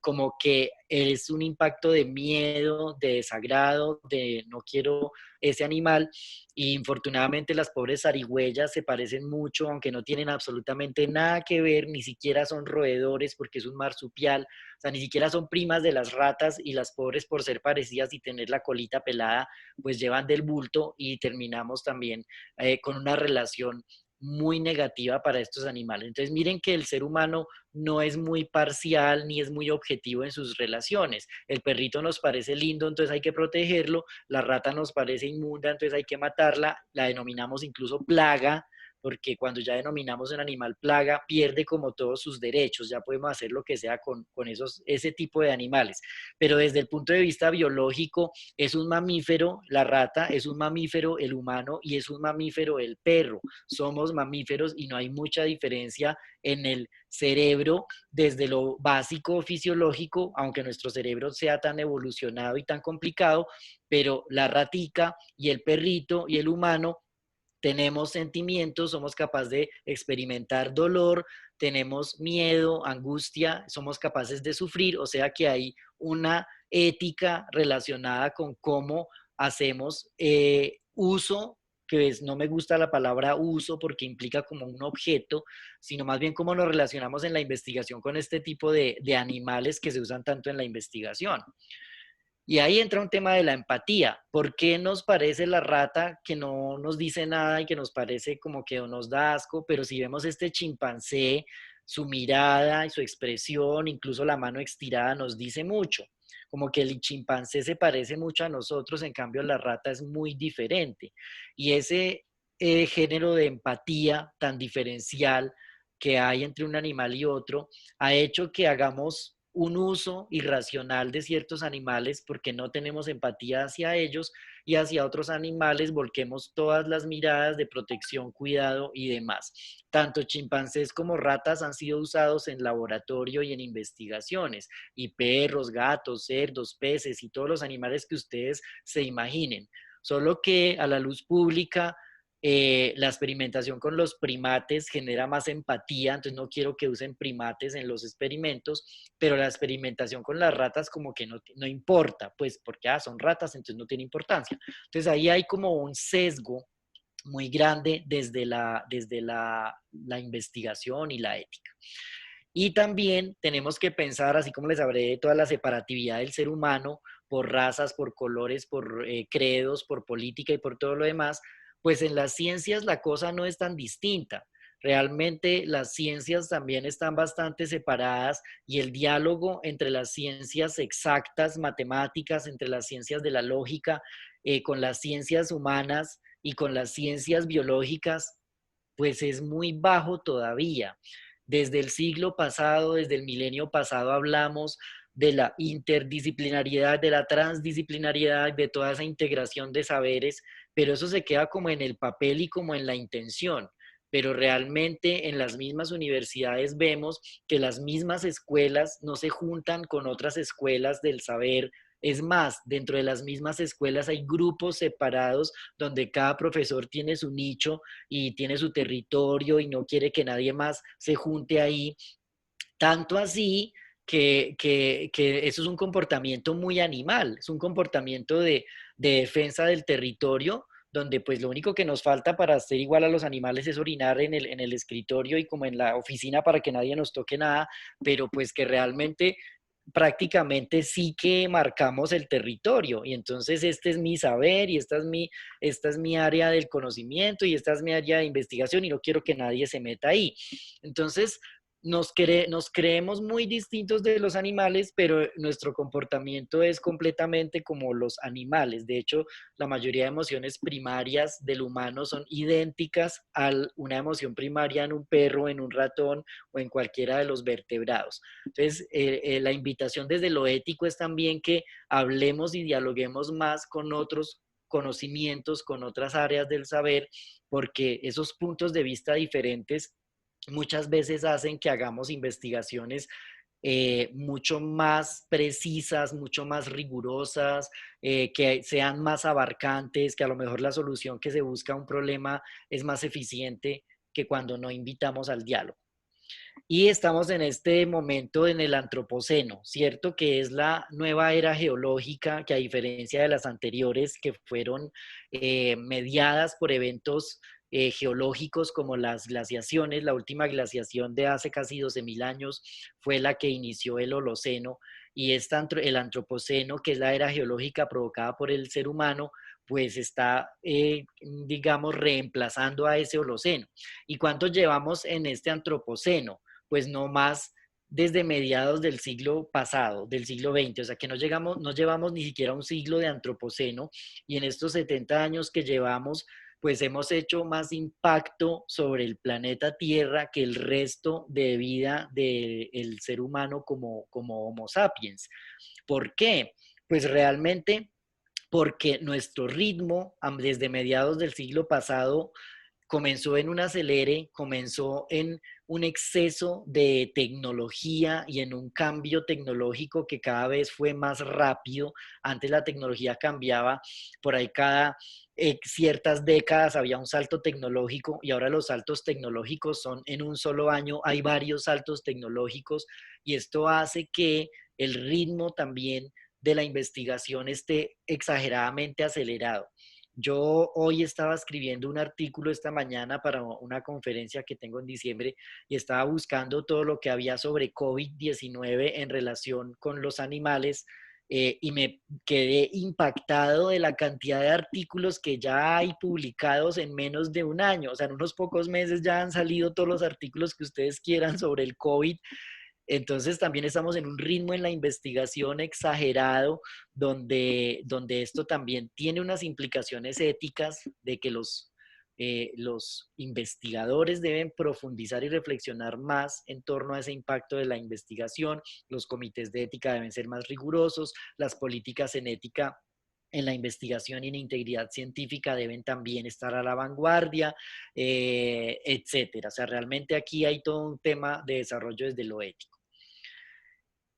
como que es un impacto de miedo, de desagrado, de no quiero ese animal. Y infortunadamente las pobres zarigüeyas se parecen mucho, aunque no tienen absolutamente nada que ver, ni siquiera son roedores porque es un marsupial, o sea, ni siquiera son primas de las ratas, y las pobres por ser parecidas y tener la colita pelada, pues llevan del bulto, y terminamos también con una relación muy negativa para estos animales. Entonces miren que el ser humano no es muy parcial ni es muy objetivo en sus relaciones. El perrito nos parece lindo, entonces hay que protegerlo. La rata nos parece inmunda, entonces hay que matarla. La denominamos incluso plaga, porque cuando ya denominamos un animal plaga, pierde como todos sus derechos, ya podemos hacer lo que sea con ese tipo de animales. Pero desde el punto de vista biológico, es un mamífero, la rata es un mamífero, el humano, y es un mamífero el perro. Somos mamíferos y no hay mucha diferencia en el cerebro desde lo básico fisiológico, aunque nuestro cerebro sea tan evolucionado y tan complicado, pero la ratica y el perrito y el humano tenemos sentimientos, somos capaces de experimentar dolor, tenemos miedo, angustia, somos capaces de sufrir, o sea que hay una ética relacionada con cómo hacemos uso, que es, no me gusta la palabra uso porque implica como un objeto, sino más bien cómo nos relacionamos en la investigación con este tipo de animales que se usan tanto en la investigación. Y ahí entra un tema de la empatía. ¿Por qué nos parece la rata que no nos dice nada y que nos parece como que nos da asco? Pero si vemos este chimpancé, su mirada y su expresión, incluso la mano estirada, nos dice mucho. Como que el chimpancé se parece mucho a nosotros, en cambio la rata es muy diferente. Y ese género de empatía tan diferencial que hay entre un animal y otro ha hecho que hagamos un uso irracional de ciertos animales porque no tenemos empatía hacia ellos, y hacia otros animales volquemos todas las miradas de protección, cuidado y demás. Tanto chimpancés como ratas han sido usados en laboratorio y en investigaciones, y perros, gatos, cerdos, peces y todos los animales que ustedes se imaginen. Solo que a la luz pública la experimentación con los primates genera más empatía, entonces no quiero que usen primates en los experimentos, pero la experimentación con las ratas como que no importa, pues porque son ratas, entonces no tiene importancia. Entonces ahí hay como un sesgo muy grande desde la investigación y la ética. Y también tenemos que pensar, así como les hablé de toda la separatividad del ser humano por razas, por colores, por credos, por política y por todo lo demás, pues en las ciencias la cosa no es tan distinta. Realmente las ciencias también están bastante separadas, y el diálogo entre las ciencias exactas, matemáticas, entre las ciencias de la lógica, con las ciencias humanas y con las ciencias biológicas, pues es muy bajo todavía. Desde el siglo pasado, desde el milenio pasado, hablamos de la interdisciplinariedad, de la transdisciplinariedad, de toda esa integración de saberes, pero eso se queda como en el papel y como en la intención. Pero realmente en las mismas universidades vemos que las mismas escuelas no se juntan con otras escuelas del saber Es más, dentro de las mismas escuelas hay grupos separados donde cada profesor tiene su nicho y tiene su territorio y no quiere que nadie más se junte ahí. Tanto así que eso es un comportamiento muy animal, es un comportamiento de defensa del territorio, donde pues lo único que nos falta para ser igual a los animales es orinar en el escritorio y como en la oficina para que nadie nos toque nada, pero pues que realmente prácticamente sí que marcamos el territorio y entonces este es mi saber y esta es mi área del conocimiento y esta es mi área de investigación y no quiero que nadie se meta ahí. Entonces, nos creemos muy distintos de los animales, pero nuestro comportamiento es completamente como los animales. De hecho, la mayoría de emociones primarias del humano son idénticas a una emoción primaria en un perro, en un ratón o en cualquiera de los vertebrados. Entonces, la invitación desde lo ético es también que hablemos y dialoguemos más con otros conocimientos, con otras áreas del saber, porque esos puntos de vista diferentes muchas veces hacen que hagamos investigaciones mucho más precisas, mucho más rigurosas, que sean más abarcantes, que a lo mejor la solución que se busca a un problema es más eficiente que cuando no invitamos al diálogo. Y estamos en este momento en el antropoceno, ¿cierto? Que es la nueva era geológica que a diferencia de las anteriores que fueron mediadas por eventos geológicos como las glaciaciones, la última glaciación de hace casi 12.000 años fue la que inició el Holoceno y el antropoceno, que es la era geológica provocada por el ser humano, pues está, digamos, reemplazando a ese Holoceno. ¿Y cuánto llevamos en este antropoceno? Pues no más desde mediados del siglo pasado, del siglo XX, o sea que no llevamos ni siquiera un siglo de antropoceno y en estos 70 años que llevamos, pues hemos hecho más impacto sobre el planeta Tierra que el resto de vida del ser humano como Homo sapiens. ¿Por qué? Pues realmente porque nuestro ritmo desde mediados del siglo pasado comenzó en un acelere, comenzó en un exceso de tecnología y en un cambio tecnológico que cada vez fue más rápido. Antes la tecnología cambiaba por ahí cada ciertas décadas, había un salto tecnológico y ahora los saltos tecnológicos son en un solo año, hay varios saltos tecnológicos y esto hace que el ritmo también de la investigación esté exageradamente acelerado. Yo hoy estaba escribiendo un artículo esta mañana para una conferencia que tengo en diciembre y estaba buscando todo lo que había sobre COVID-19 en relación con los animales y me quedé impactado de la cantidad de artículos que ya hay publicados en menos de un año. O sea, en unos pocos meses ya han salido todos los artículos que ustedes quieran sobre el COVID. Entonces también estamos en un ritmo en la investigación exagerado donde esto también tiene unas implicaciones éticas de que los investigadores deben profundizar y reflexionar más en torno a ese impacto de la investigación, los comités de ética deben ser más rigurosos, las políticas en ética en la investigación y en integridad científica deben también estar a la vanguardia, etcétera. O sea, realmente aquí hay todo un tema de desarrollo desde lo ético.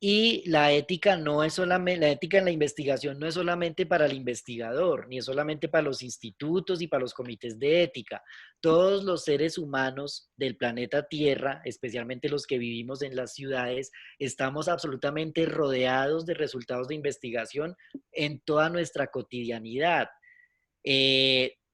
Y la ética no es solamente, la ética en la investigación no es solamente para el investigador, ni es solamente para los institutos y para los comités de ética. Todos los seres humanos del planeta Tierra, especialmente los que vivimos en las ciudades, estamos absolutamente rodeados de resultados de investigación en toda nuestra cotidianidad.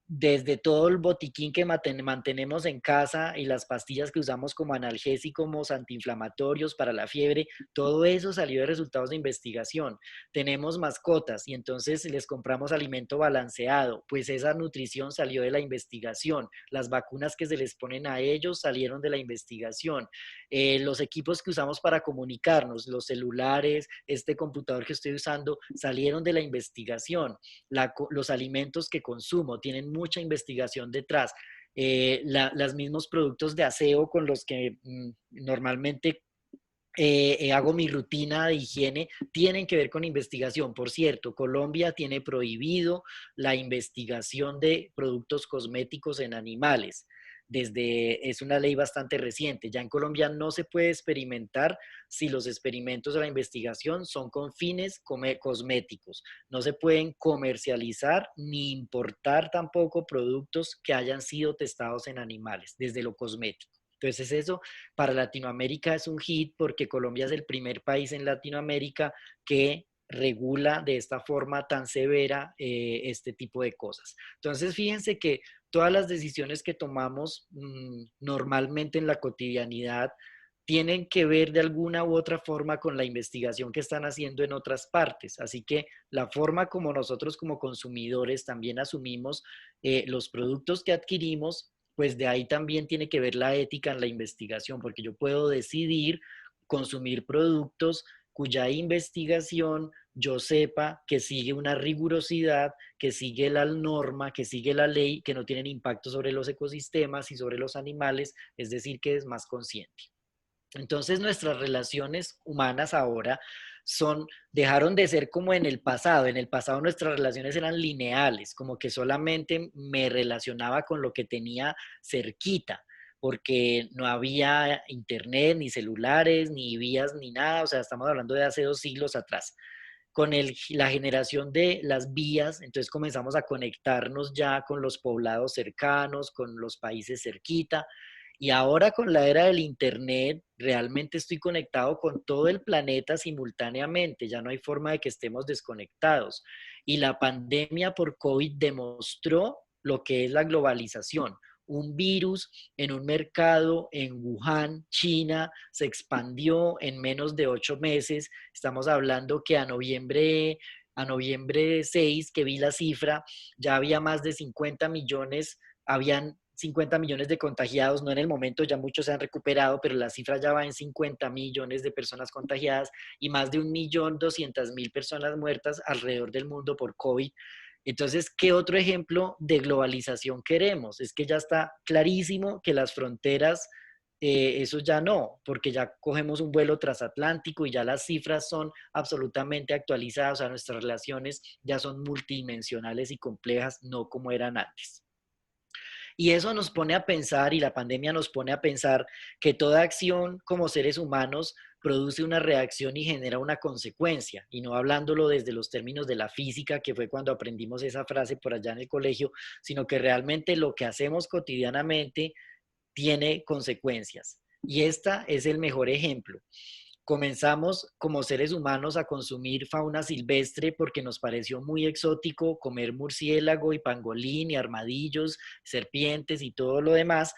Desde todo el botiquín que mantenemos en casa y las pastillas que usamos como analgésicos, antiinflamatorios para la fiebre, todo eso salió de resultados de investigación. Tenemos mascotas y entonces les compramos alimento balanceado, pues esa nutrición salió de la investigación. Las vacunas que se les ponen a ellos salieron de la investigación. Los equipos que usamos para comunicarnos, los celulares, este computador que estoy usando, salieron de la investigación. Los alimentos que consumo tienen mucha investigación detrás. Los mismos productos de aseo con los que normalmente hago mi rutina de higiene, tienen que ver con investigación. Por cierto, Colombia tiene prohibido la investigación de productos cosméticos en animales. es una ley bastante reciente. Ya en Colombia no se puede experimentar si los experimentos de la investigación son con fines cosméticos. No se pueden comercializar ni importar tampoco productos que hayan sido testados en animales, desde lo cosmético. Entonces eso para Latinoamérica es un hit porque Colombia es el primer país en Latinoamérica que regula de esta forma tan severa este tipo de cosas. Entonces, fíjense que todas las decisiones que tomamos normalmente en la cotidianidad tienen que ver de alguna u otra forma con la investigación que están haciendo en otras partes. Así que la forma como nosotros como consumidores también asumimos los productos que adquirimos, pues de ahí también tiene que ver la ética en la investigación, porque yo puedo decidir consumir productos cuya investigación yo sepa que sigue una rigurosidad, que sigue la norma, que sigue la ley, que no tienen impacto sobre los ecosistemas y sobre los animales, es decir, que es más consciente. Entonces nuestras relaciones humanas ahora dejaron de ser como en el pasado. En el pasado nuestras relaciones eran lineales, como que solamente me relacionaba con lo que tenía cerquita, porque no había internet, ni celulares, ni vías, ni nada. O sea, estamos hablando de hace 2 siglos atrás. Con la generación de las vías, entonces comenzamos a conectarnos ya con los poblados cercanos, con los países cerquita. Y ahora con la era del Internet, realmente estoy conectado con todo el planeta simultáneamente, ya no hay forma de que estemos desconectados. Y la pandemia por COVID demostró lo que es la globalización. Un virus en un mercado en Wuhan, China, se expandió en menos de 8 meses. Estamos hablando que a noviembre 6, que vi la cifra, ya había más de 50 millones, habían 50 millones de contagiados, no en el momento, ya muchos se han recuperado, pero la cifra ya va en 50 millones de personas contagiadas y más de 1.200.000 personas muertas alrededor del mundo por COVID. Entonces, ¿qué otro ejemplo de globalización queremos? Es que ya está clarísimo que las fronteras, eso ya no, porque ya cogemos un vuelo transatlántico y ya las cifras son absolutamente actualizadas, o sea, nuestras relaciones ya son multidimensionales y complejas, no como eran antes. Y eso nos pone a pensar, y la pandemia nos pone a pensar, que toda acción como seres humanos produce una reacción y genera una consecuencia, y no hablándolo desde los términos de la física, que fue cuando aprendimos esa frase por allá en el colegio, sino que realmente lo que hacemos cotidianamente tiene consecuencias. Y esta es el mejor ejemplo. Comenzamos como seres humanos a consumir fauna silvestre porque nos pareció muy exótico comer murciélago y pangolín y armadillos, serpientes y todo lo demás.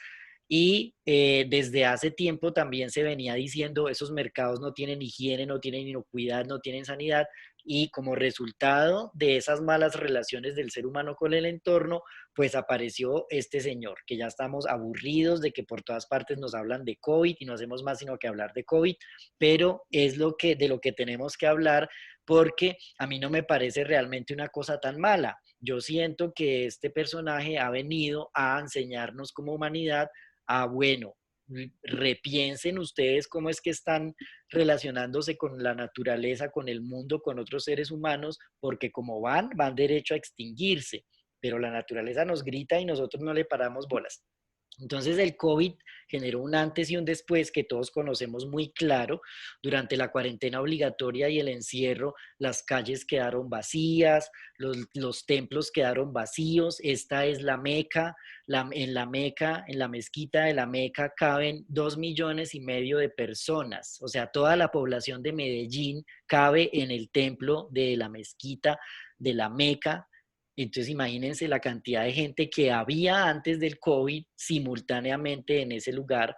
Y desde hace tiempo también se venía diciendo, esos mercados no tienen higiene, no tienen inocuidad, no tienen sanidad. Y como resultado de esas malas relaciones del ser humano con el entorno, pues apareció este señor, que ya estamos aburridos de que por todas partes nos hablan de COVID y no hacemos más sino que hablar de COVID, pero es de lo que tenemos que hablar porque a mí no me parece realmente una cosa tan mala. Yo siento que este personaje ha venido a enseñarnos como humanidad bueno, repiensen ustedes cómo es que están relacionándose con la naturaleza, con el mundo, con otros seres humanos, porque como van derecho a extinguirse, pero la naturaleza nos grita y nosotros no le paramos bolas. Entonces el COVID generó un antes y un después que todos conocemos muy claro. Durante la cuarentena obligatoria y el encierro, las calles quedaron vacías, los templos quedaron vacíos. Esta es la Meca. En la Meca, en la mezquita de la Meca, caben 2,5 millones de personas. O sea, toda la población de Medellín cabe en el templo de la mezquita de la Meca. Entonces imagínense la cantidad de gente que había antes del COVID simultáneamente en ese lugar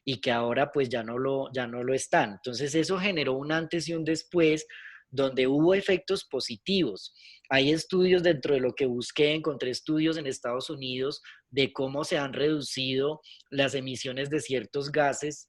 y que ahora pues ya no lo están. Entonces eso generó un antes y un después donde hubo efectos positivos. Hay estudios dentro de lo que busqué, encontré estudios en Estados Unidos de cómo se han reducido las emisiones de ciertos gases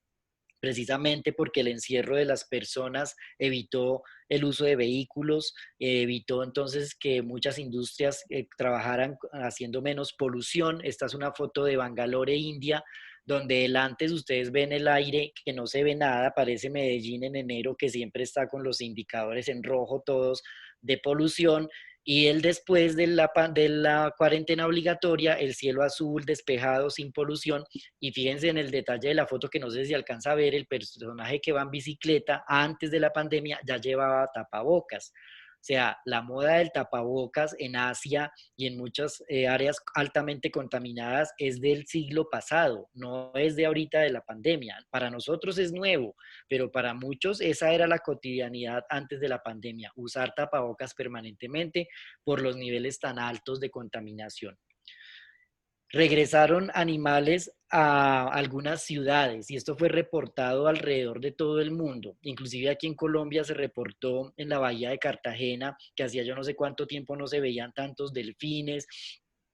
precisamente porque el encierro de las personas evitó el uso de vehículos, evitó entonces que muchas industrias trabajaran haciendo menos polución. Esta es una foto de Bangalore, India, donde antes ustedes ven el aire que no se ve nada, parece Medellín en enero que siempre está con los indicadores en rojo todos de polución, Y el después de la cuarentena obligatoria, el cielo azul, despejado, sin polución. Y fíjense en el detalle de la foto que no sé si alcanza a ver, el personaje que va en bicicleta antes de la pandemia ya llevaba tapabocas. O sea, la moda del tapabocas en Asia y en muchas áreas altamente contaminadas es del siglo pasado, no es de ahorita de la pandemia. Para nosotros es nuevo, pero para muchos esa era la cotidianidad antes de la pandemia, usar tapabocas permanentemente por los niveles tan altos de contaminación. Regresaron animales a algunas ciudades y esto fue reportado alrededor de todo el mundo. Inclusive aquí en Colombia se reportó en la bahía de Cartagena que hacía yo no sé cuánto tiempo no se veían tantos delfines,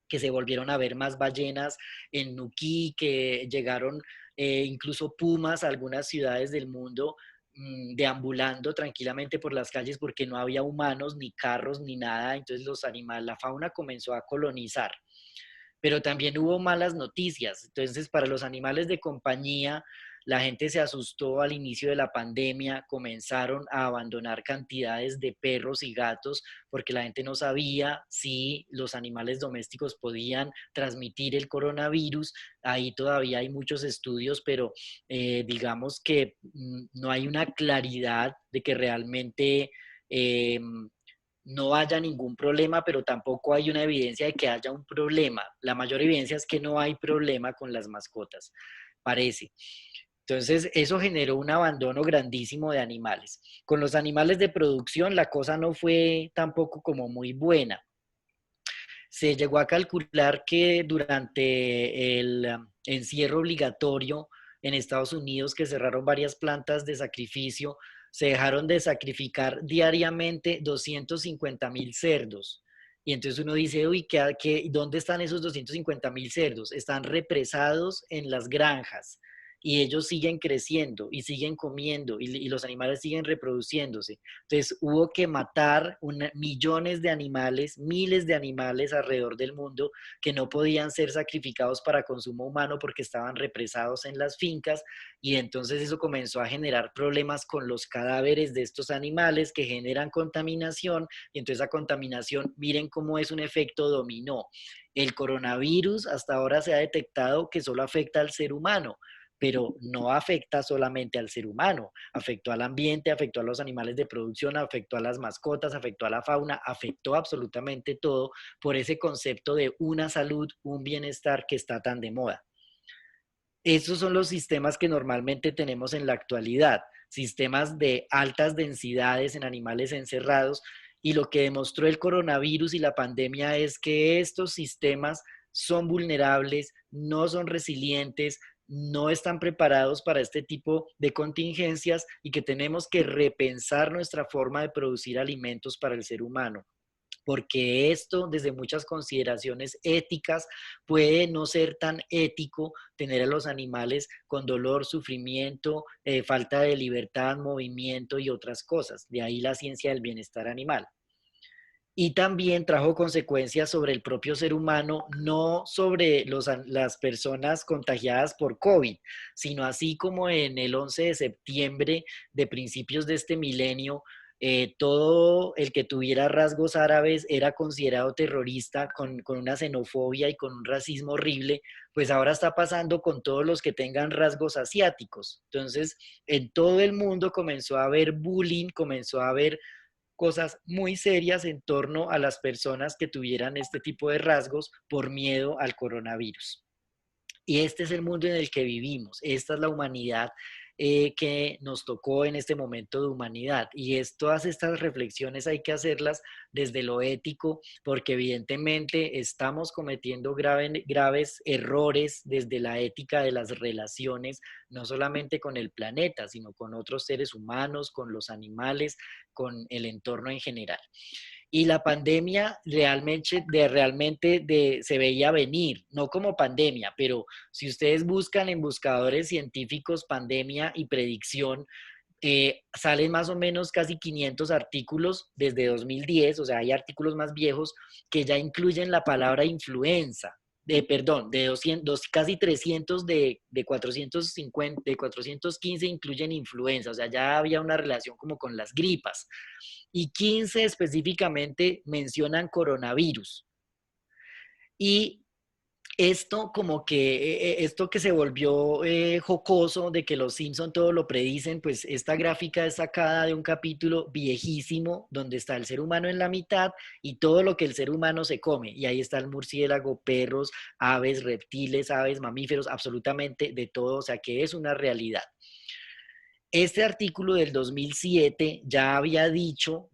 que se volvieron a ver más ballenas en Nuquí, que llegaron incluso pumas a algunas ciudades del mundo deambulando tranquilamente por las calles porque no había humanos, ni carros, ni nada. Entonces los animales, la fauna comenzó a colonizar. Pero también hubo malas noticias. Entonces, para los animales de compañía, la gente se asustó al inicio de la pandemia, comenzaron a abandonar cantidades de perros y gatos porque la gente no sabía si los animales domésticos podían transmitir el coronavirus. Ahí todavía hay muchos estudios, pero digamos que no hay una claridad de que realmente eh, no haya ningún problema, pero tampoco hay una evidencia de que haya un problema. La mayor evidencia es que no hay problema con las mascotas, parece. Entonces, eso generó un abandono grandísimo de animales. Con los animales de producción, la cosa no fue tampoco como muy buena. Se llegó a calcular que durante el encierro obligatorio en Estados Unidos, que cerraron varias plantas de sacrificio, se dejaron de sacrificar diariamente 250.000 cerdos. Y entonces uno dice, uy, ¿dónde están esos 250.000 cerdos? Están represados en las granjas y ellos siguen creciendo y siguen comiendo y los animales siguen reproduciéndose. Entonces hubo que matar millones de animales, miles de animales alrededor del mundo que no podían ser sacrificados para consumo humano porque estaban represados en las fincas, y entonces eso comenzó a generar problemas con los cadáveres de estos animales que generan contaminación, y entonces esa contaminación, miren cómo es un efecto dominó. El coronavirus hasta ahora se ha detectado que solo afecta al ser humano, pero no afecta solamente al ser humano, afectó al ambiente, afectó a los animales de producción, afectó a las mascotas, afectó a la fauna, afectó absolutamente todo por ese concepto de una salud, un bienestar que está tan de moda. Esos son los sistemas que normalmente tenemos en la actualidad, sistemas de altas densidades en animales encerrados, y lo que demostró el coronavirus y la pandemia es que estos sistemas son vulnerables, no son resilientes, no están preparados para este tipo de contingencias y que tenemos que repensar nuestra forma de producir alimentos para el ser humano, porque esto desde muchas consideraciones éticas puede no ser tan ético tener a los animales con dolor, sufrimiento, falta de libertad, movimiento y otras cosas. De ahí la ciencia del bienestar animal. Y también trajo consecuencias sobre el propio ser humano, no sobre las personas contagiadas por COVID, sino así como en el 11 de septiembre de principios de este milenio, todo el que tuviera rasgos árabes era considerado terrorista con una xenofobia y con un racismo horrible, pues ahora está pasando con todos los que tengan rasgos asiáticos. Entonces, en todo el mundo comenzó a haber bullying, comenzó a haber cosas muy serias en torno a las personas que tuvieran este tipo de rasgos por miedo al coronavirus. Y este es el mundo en el que vivimos, esta es la humanidad que nos tocó en este momento de humanidad. Y todas estas reflexiones hay que hacerlas desde lo ético, porque evidentemente estamos cometiendo graves errores desde la ética de las relaciones, no solamente con el planeta, sino con otros seres humanos, con los animales, con el entorno en general. Y la pandemia realmente se veía venir, no como pandemia, pero si ustedes buscan en buscadores científicos pandemia y predicción, salen más o menos casi 500 artículos desde 2010, o sea, hay artículos más viejos que ya incluyen la palabra influenza. perdón, de 200, casi 300 de 450, de 415 incluyen influenza, o sea, ya había una relación como con las gripas. Y 15 específicamente mencionan coronavirus. Y esto como que, esto que se volvió jocoso de que los Simpson todo lo predicen, pues esta gráfica es sacada de un capítulo viejísimo donde está el ser humano en la mitad y todo lo que el ser humano se come. Y ahí está el murciélago, perros, aves, reptiles, aves, mamíferos, absolutamente de todo, o sea que es una realidad. Este artículo del 2007 ya había dicho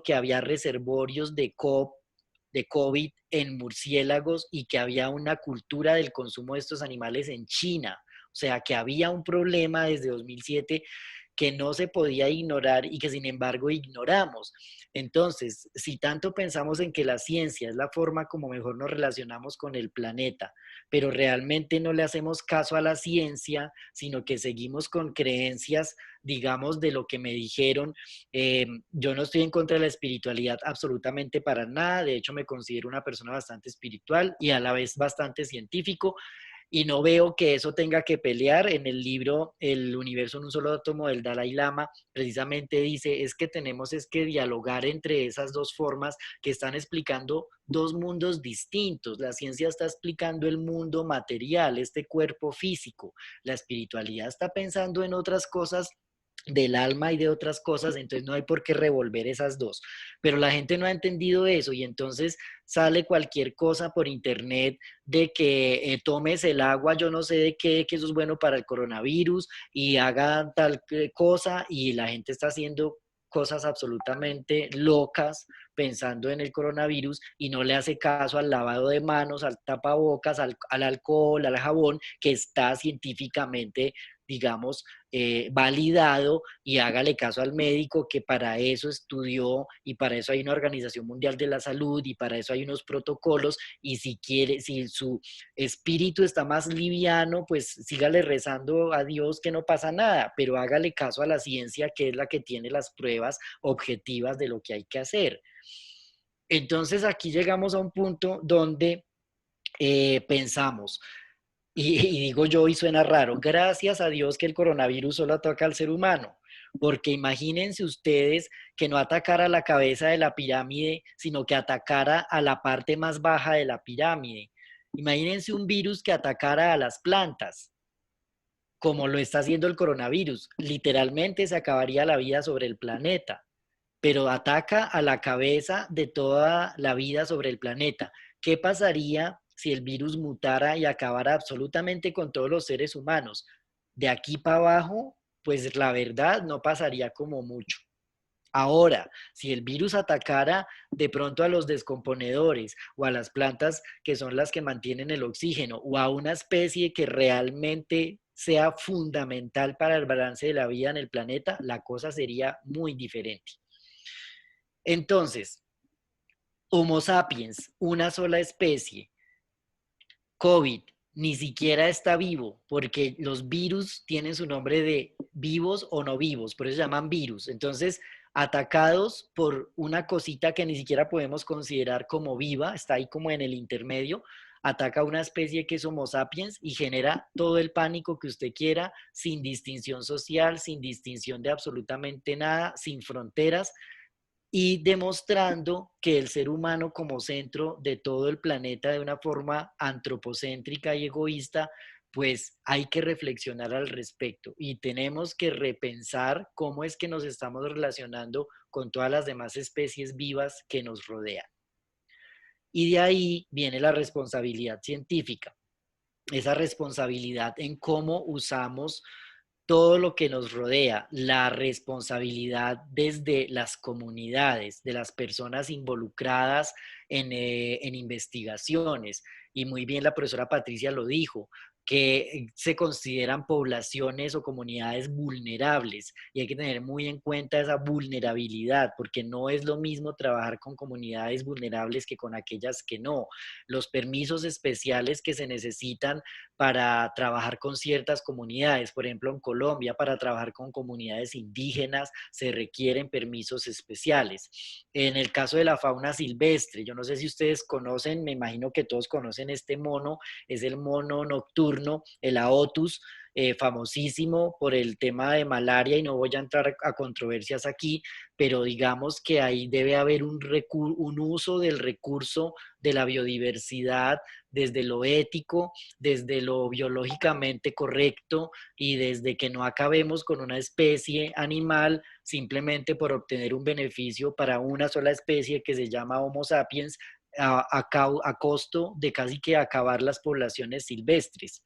que había reservorios de COVID en murciélagos y que había una cultura del consumo de estos animales en China. O sea, que había un problema desde 2007 que no se podía ignorar y que sin embargo ignoramos. Entonces, si tanto pensamos en que la ciencia es la forma como mejor nos relacionamos con el planeta, pero realmente no le hacemos caso a la ciencia, sino que seguimos con creencias, digamos, de lo que me dijeron. Yo no estoy en contra de la espiritualidad absolutamente para nada, de hecho me considero una persona bastante espiritual y a la vez bastante científico, y no veo que eso tenga que pelear. En el libro El universo en un solo átomo del Dalai Lama, precisamente dice, es que tenemos es que dialogar entre esas dos formas que están explicando dos mundos distintos. La ciencia está explicando el mundo material, este cuerpo físico. La espiritualidad está pensando en otras cosas del alma y de otras cosas, entonces no hay por qué revolver esas dos. Pero la gente no ha entendido eso y entonces sale cualquier cosa por internet de que tomes el agua, yo no sé de qué, que eso es bueno para el coronavirus y haga tal cosa y la gente está haciendo cosas absolutamente locas pensando en el coronavirus y no le hace caso al lavado de manos, al tapabocas, al alcohol, al jabón, que está científicamente, digamos, validado, y hágale caso al médico que para eso estudió y para eso hay una Organización Mundial de la Salud y para eso hay unos protocolos, y si quiere, si su espíritu está más liviano, pues sígale rezando a Dios que no pasa nada, pero hágale caso a la ciencia que es la que tiene las pruebas objetivas de lo que hay que hacer. Entonces aquí llegamos a un punto donde pensamos, y digo yo, y suena raro, gracias a Dios que el coronavirus solo ataca al ser humano, porque imagínense ustedes que no atacara la cabeza de la pirámide, sino que atacara a la parte más baja de la pirámide. Imagínense un virus que atacara a las plantas, como lo está haciendo el coronavirus. Literalmente se acabaría la vida sobre el planeta, pero ataca a la cabeza de toda la vida sobre el planeta. ¿Qué pasaría si el virus mutara y acabara absolutamente con todos los seres humanos? De aquí para abajo, pues la verdad no pasaría como mucho. Ahora, si el virus atacara de pronto a los descomponedores o a las plantas que son las que mantienen el oxígeno o a una especie que realmente sea fundamental para el balance de la vida en el planeta, la cosa sería muy diferente. Entonces, Homo sapiens, una sola especie, COVID, ni siquiera está vivo, porque los virus tienen su nombre de vivos o no vivos, por eso se llaman virus. Entonces, atacados por una cosita que ni siquiera podemos considerar como viva, está ahí como en el intermedio, ataca a una especie que es Homo sapiens y genera todo el pánico que usted quiera, sin distinción social, sin distinción de absolutamente nada, sin fronteras, y demostrando que el ser humano como centro de todo el planeta de una forma antropocéntrica y egoísta, pues hay que reflexionar al respecto y tenemos que repensar cómo es que nos estamos relacionando con todas las demás especies vivas que nos rodean. Y de ahí viene la responsabilidad científica, esa responsabilidad en cómo usamos todo lo que nos rodea, la responsabilidad desde las comunidades, de las personas involucradas en investigaciones. Y muy bien la profesora Patricia lo dijo, que se consideran poblaciones o comunidades vulnerables, y hay que tener muy en cuenta esa vulnerabilidad, porque no es lo mismo trabajar con comunidades vulnerables que con aquellas que no. Los permisos especiales que se necesitan para trabajar con ciertas comunidades, por ejemplo en Colombia, para trabajar con comunidades indígenas se requieren permisos especiales. En el caso de la fauna silvestre, yo no sé si ustedes conocen, me imagino que todos conocen este mono, es el mono nocturno, el Aotus, famosísimo por el tema de malaria, y no voy a entrar a controversias aquí, pero digamos que ahí debe haber un uso del recurso de la biodiversidad desde lo ético, desde lo biológicamente correcto, y desde que no acabemos con una especie animal simplemente por obtener un beneficio para una sola especie que se llama Homo sapiens, a costo de casi que acabar las poblaciones silvestres.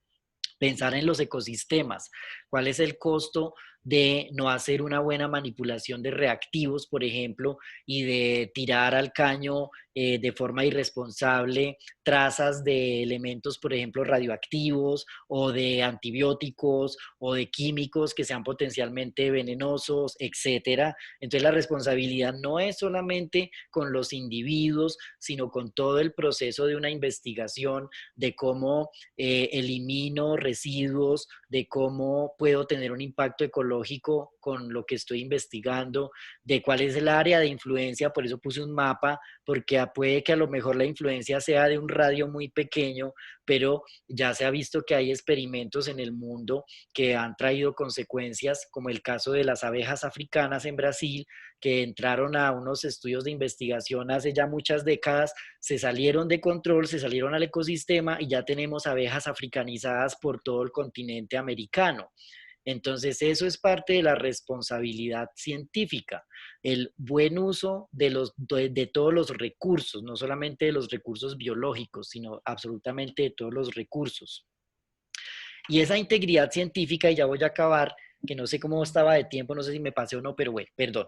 Pensar en los ecosistemas, cuál es el costo de no hacer una buena manipulación de reactivos, por ejemplo, y de tirar al caño de forma irresponsable trazas de elementos, por ejemplo, radioactivos o de antibióticos o de químicos que sean potencialmente venenosos, etcétera. Entonces la responsabilidad no es solamente con los individuos, sino con todo el proceso de una investigación de cómo elimino residuos, de cómo puedo tener un impacto ecológico con lo que estoy investigando, de cuál es el área de influencia. Por eso puse un mapa, porque puede que a lo mejor la influencia sea de un radio muy pequeño, pero ya se ha visto que hay experimentos en el mundo que han traído consecuencias, como el caso de las abejas africanas en Brasil, que entraron a unos estudios de investigación hace ya muchas décadas, se salieron de control, se salieron al ecosistema y ya tenemos abejas africanizadas por todo el continente americano. Entonces, eso es parte de la responsabilidad científica, el buen uso de todos los recursos, no solamente de los recursos biológicos, sino absolutamente de todos los recursos. Y esa integridad científica, y ya voy a acabar, que no sé cómo estaba de tiempo, no sé si me pasé o no, pero bueno, perdón.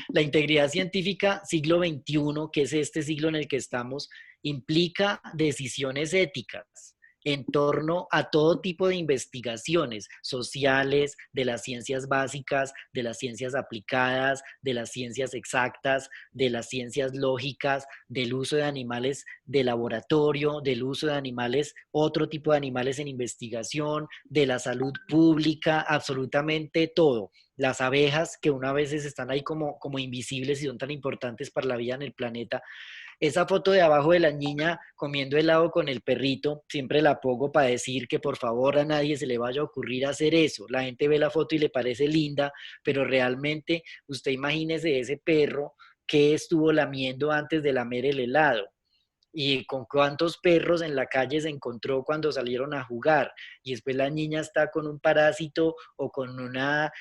La integridad científica siglo XXI, que es este siglo en el que estamos, implica decisiones éticas en torno a todo tipo de investigaciones sociales, de las ciencias básicas, de las ciencias aplicadas, de las ciencias exactas, de las ciencias lógicas, del uso de animales de laboratorio, del uso de animales, otro tipo de animales en investigación, de la salud pública, absolutamente todo. Las abejas, que una veces están ahí como invisibles y son tan importantes para la vida en el planeta. Esa foto de abajo de la niña comiendo helado con el perrito, siempre la pongo para decir que por favor a nadie se le vaya a ocurrir hacer eso. La gente ve la foto y le parece linda, pero realmente usted imagínese ese perro que estuvo lamiendo antes de lamer el helado. Y con cuántos perros en la calle se encontró cuando salieron a jugar, y después la niña está con un parásito o con una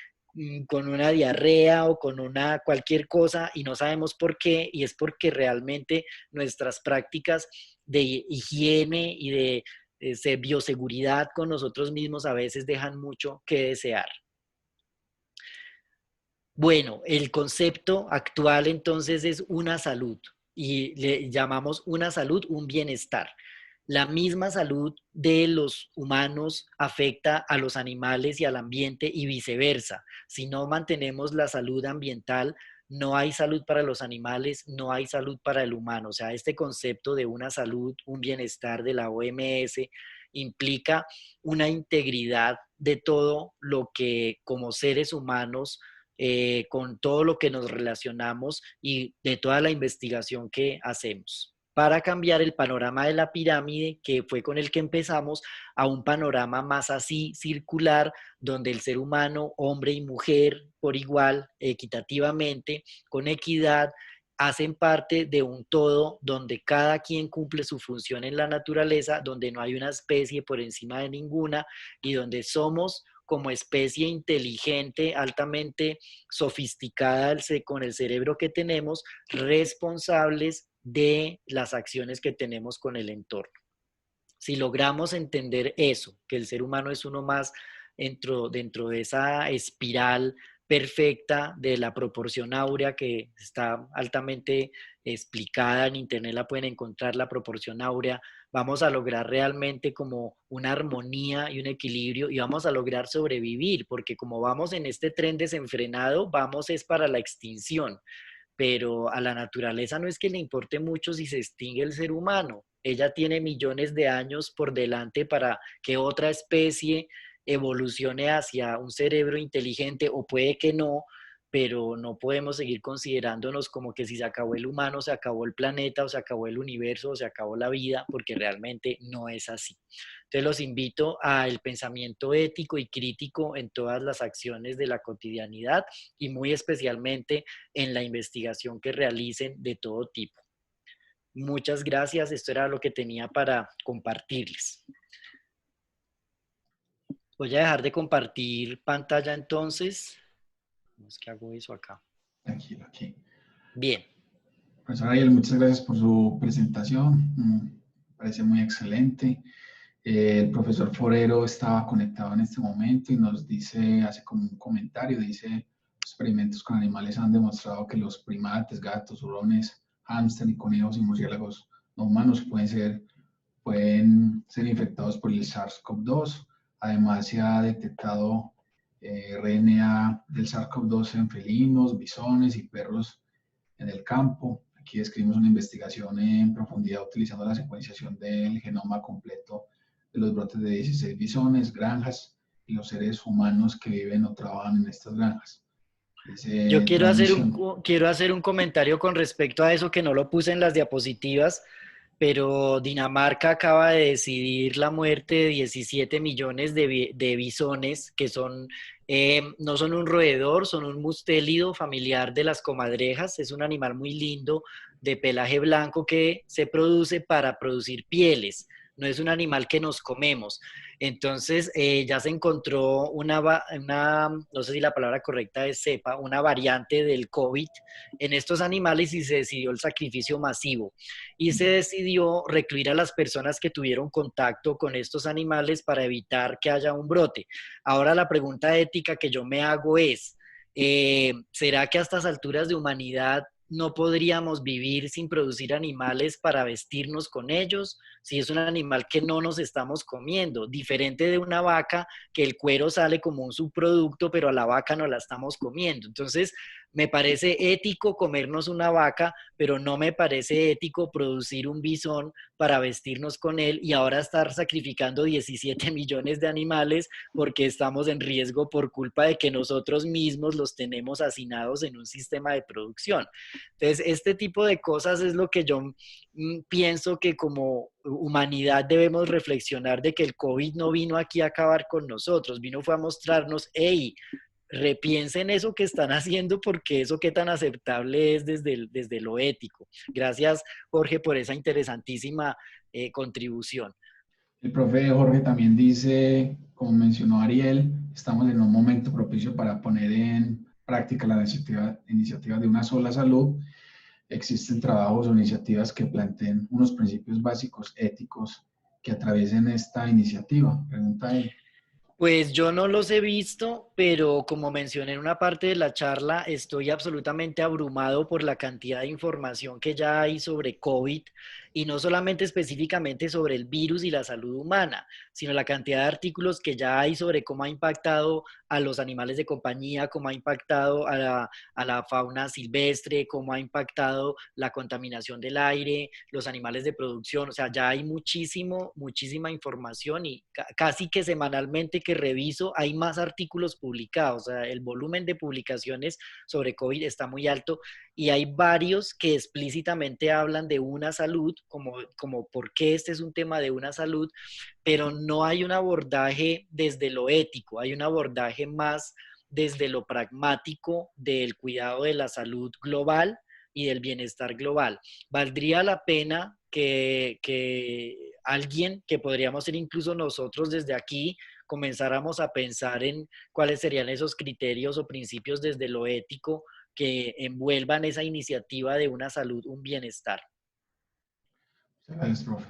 diarrea o con una cualquier cosa y no sabemos por qué, y es porque realmente nuestras prácticas de higiene y de bioseguridad con nosotros mismos a veces dejan mucho que desear. Bueno, el concepto actual entonces es una salud, y le llamamos una salud, un bienestar. La misma salud de los humanos afecta a los animales y al ambiente y viceversa. Si no mantenemos la salud ambiental, no hay salud para los animales, no hay salud para el humano. O sea, este concepto de una salud, un bienestar de la OMS implica una integridad de todo lo que como seres humanos, con todo lo que nos relacionamos y de toda la investigación que hacemos, para cambiar el panorama de la pirámide, que fue con el que empezamos, a un panorama más así circular, donde el ser humano, hombre y mujer, por igual, equitativamente, con equidad, hacen parte de un todo donde cada quien cumple su función en la naturaleza, donde no hay una especie por encima de ninguna, y donde somos como especie inteligente, altamente sofisticada con el cerebro que tenemos, responsables de las acciones que tenemos con el entorno. Si logramos entender eso, que el ser humano es uno más dentro de esa espiral perfecta de la proporción áurea, que está altamente explicada en internet, la pueden encontrar, la proporción áurea vamos a lograr realmente como una armonía y un equilibrio y vamos a lograr sobrevivir, porque como vamos en este tren desenfrenado, vamos es para la extinción, pero a la naturaleza no es que le importe mucho si se extingue el ser humano. Ella tiene millones de años por delante para que otra especie evolucione hacia un cerebro inteligente o puede que no, pero no podemos seguir considerándonos como que si se acabó el humano, se acabó el planeta o se acabó el universo o se acabó la vida, porque realmente no es así. Entonces los invito al pensamiento ético y crítico en todas las acciones de la cotidianidad y muy especialmente en la investigación que realicen de todo tipo. Muchas gracias, esto era lo que tenía para compartirles. Voy a dejar de compartir pantalla entonces. ¿Cómo es que hago eso acá? Tranquilo, aquí. Bien. Profesor Ariel, muchas gracias por su presentación. Me parece muy excelente. El profesor Forero estaba conectado en este momento y nos dice, hace como un comentario, dice, experimentos con animales han demostrado que los primates, gatos, hurones, hámster y conejos y murciélagos no humanos pueden ser infectados por el SARS-CoV-2. Además, se ha detectado RNA del SARS-CoV-2 en felinos, bisones y perros en el campo. Aquí describimos una investigación en profundidad utilizando la secuenciación del genoma completo de los brotes de 16 bisones, granjas y los seres humanos que viven o trabajan en estas granjas. Yo Dice transmisión. quiero hacer un comentario con respecto a eso que no lo puse en las diapositivas, pero Dinamarca acaba de decidir la muerte de 17 millones de bisones, que son, no son un roedor, son un mustélido familiar de las comadrejas. Es un animal muy lindo de pelaje blanco que se produce para producir pieles. No es un animal que nos comemos. Entonces, ya se encontró no sé si la palabra correcta es cepa, una variante del COVID en estos animales y se decidió el sacrificio masivo y se decidió recluir a las personas que tuvieron contacto con estos animales para evitar que haya un brote. Ahora la pregunta ética que yo me hago es, ¿será que a estas alturas de humanidad no podríamos vivir sin producir animales para vestirnos con ellos? Si es un animal que no nos estamos comiendo, diferente de una vaca que el cuero sale como un subproducto, pero a la vaca no la estamos comiendo. Entonces, me parece ético comernos una vaca, pero no me parece ético producir un bisón para vestirnos con él y ahora estar sacrificando 17 millones de animales porque estamos en riesgo por culpa de que nosotros mismos los tenemos hacinados en un sistema de producción. Entonces, este tipo de cosas es lo que yo pienso que como humanidad debemos reflexionar de que el COVID no vino aquí a acabar con nosotros, vino fue a mostrarnos, hey, repiensen eso que están haciendo porque eso qué tan aceptable es desde lo ético. Gracias, Jorge, por esa interesantísima contribución. El profe Jorge también dice, como mencionó Ariel, estamos en un momento propicio para poner en práctica la iniciativa de una sola salud. Existen trabajos o iniciativas que planteen unos principios básicos éticos que atraviesen esta iniciativa. Pregunta él. Pues yo no los he visto, pero como mencioné en una parte de la charla, estoy absolutamente abrumado por la cantidad de información que ya hay sobre COVID y no solamente específicamente sobre el virus y la salud humana, sino la cantidad de artículos que ya hay sobre cómo ha impactado a los animales de compañía, cómo ha impactado a la fauna silvestre, cómo ha impactado la contaminación del aire, los animales de producción. O sea, ya hay muchísima información y casi que semanalmente que reviso hay más artículos publicados. O sea, el volumen de publicaciones sobre COVID está muy alto y hay varios que explícitamente hablan de una salud, como por qué este es un tema de una salud, pero no hay un abordaje desde lo ético, hay un abordaje más desde lo pragmático del cuidado de la salud global y del bienestar global. Valdría la pena que alguien, que podríamos ser incluso nosotros desde aquí, comenzáramos a pensar en cuáles serían esos criterios o principios desde lo ético que envuelvan esa iniciativa de una salud, un bienestar. Gracias, profe.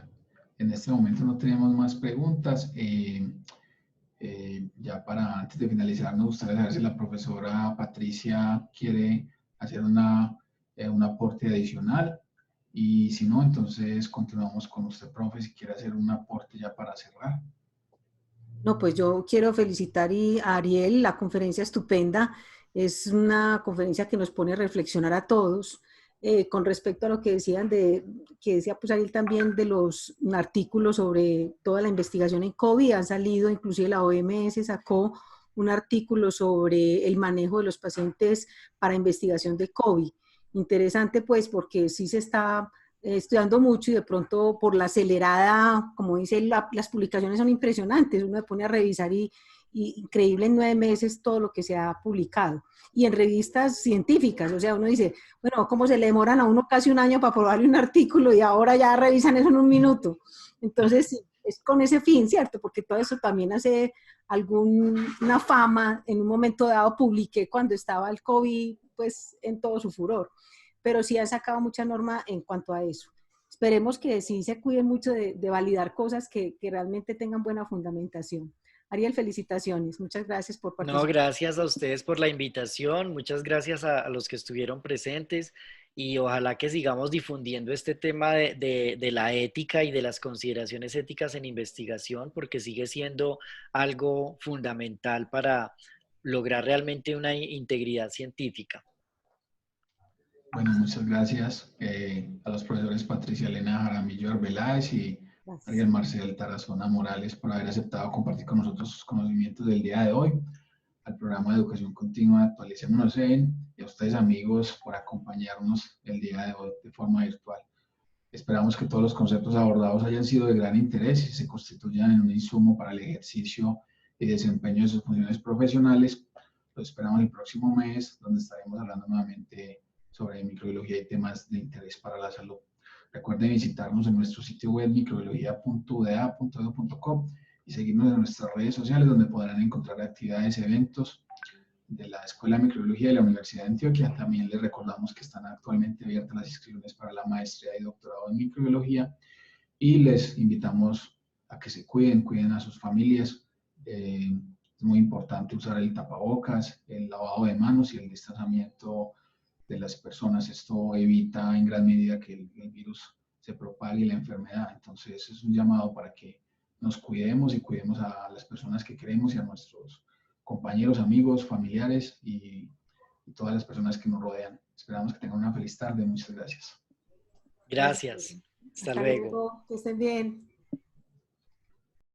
En este momento no tenemos más preguntas. Ya para antes de finalizar, nos gustaría saber si la profesora Patricia quiere hacer un aporte adicional. Y si no, entonces continuamos con usted, profe, si quiere hacer un aporte ya para cerrar. No, pues yo quiero felicitar a Ariel, la conferencia estupenda. Es una conferencia que nos pone a reflexionar a todos. Con respecto a lo que decían que decía pues Ariel también de los artículos sobre toda la investigación en COVID, han salido, inclusive la OMS sacó un artículo sobre el manejo de los pacientes para investigación de COVID. Interesante pues porque sí se está estudiando mucho y de pronto por la acelerada, como dice, las publicaciones son impresionantes, uno se pone a revisar y increíble en 9 meses todo lo que se ha publicado. Y en revistas científicas, o sea, uno dice, bueno, ¿cómo se le demoran a uno casi un año para probarle un artículo y ahora ya revisan eso en un minuto? Entonces, sí, es con ese fin, ¿cierto? Porque todo eso también hace alguna fama. En un momento dado publiqué cuando estaba el COVID, pues en todo su furor, pero sí han sacado mucha norma en cuanto a eso. Esperemos que sí se cuiden mucho de validar cosas que realmente tengan buena fundamentación. Ariel, felicitaciones. Muchas gracias por No, participar. gracias a ustedes por la invitación, muchas gracias a los que estuvieron presentes y ojalá que sigamos difundiendo este tema de la ética y de las consideraciones éticas en investigación, porque sigue siendo algo fundamental para lograr realmente una integridad científica. Bueno, muchas gracias a los profesores Patricia Elena Jaramillo Arbeláez y Gracias. Ariel Marcel Tarazona Morales por haber aceptado compartir con nosotros sus conocimientos del día de hoy. Al programa de Educación Continua Actualicémonos en, y a ustedes amigos por acompañarnos el día de hoy de forma virtual. Esperamos que todos los conceptos abordados hayan sido de gran interés y se constituyan en un insumo para el ejercicio y desempeño de sus funciones profesionales. Los esperamos el próximo mes, donde estaremos hablando nuevamente sobre microbiología y temas de interés para la salud. Recuerden visitarnos en nuestro sitio web microbiología.uda.edu.co y seguirnos en nuestras redes sociales, donde podrán encontrar actividades, eventos de la Escuela de Microbiología de la Universidad de Antioquia. También les recordamos que están actualmente abiertas las inscripciones para la maestría y doctorado en microbiología y les invitamos a que se cuiden a sus familias. Es muy importante usar el tapabocas, el lavado de manos y el distanciamiento de las personas. Esto evita en gran medida que el virus se propague y la enfermedad. Entonces es un llamado para que nos cuidemos y cuidemos a las personas que queremos y a nuestros compañeros, amigos, familiares y todas las personas que nos rodean. Esperamos que tengan una feliz tarde. Muchas gracias. Gracias. Hasta Hasta luego. luego. Que estén bien.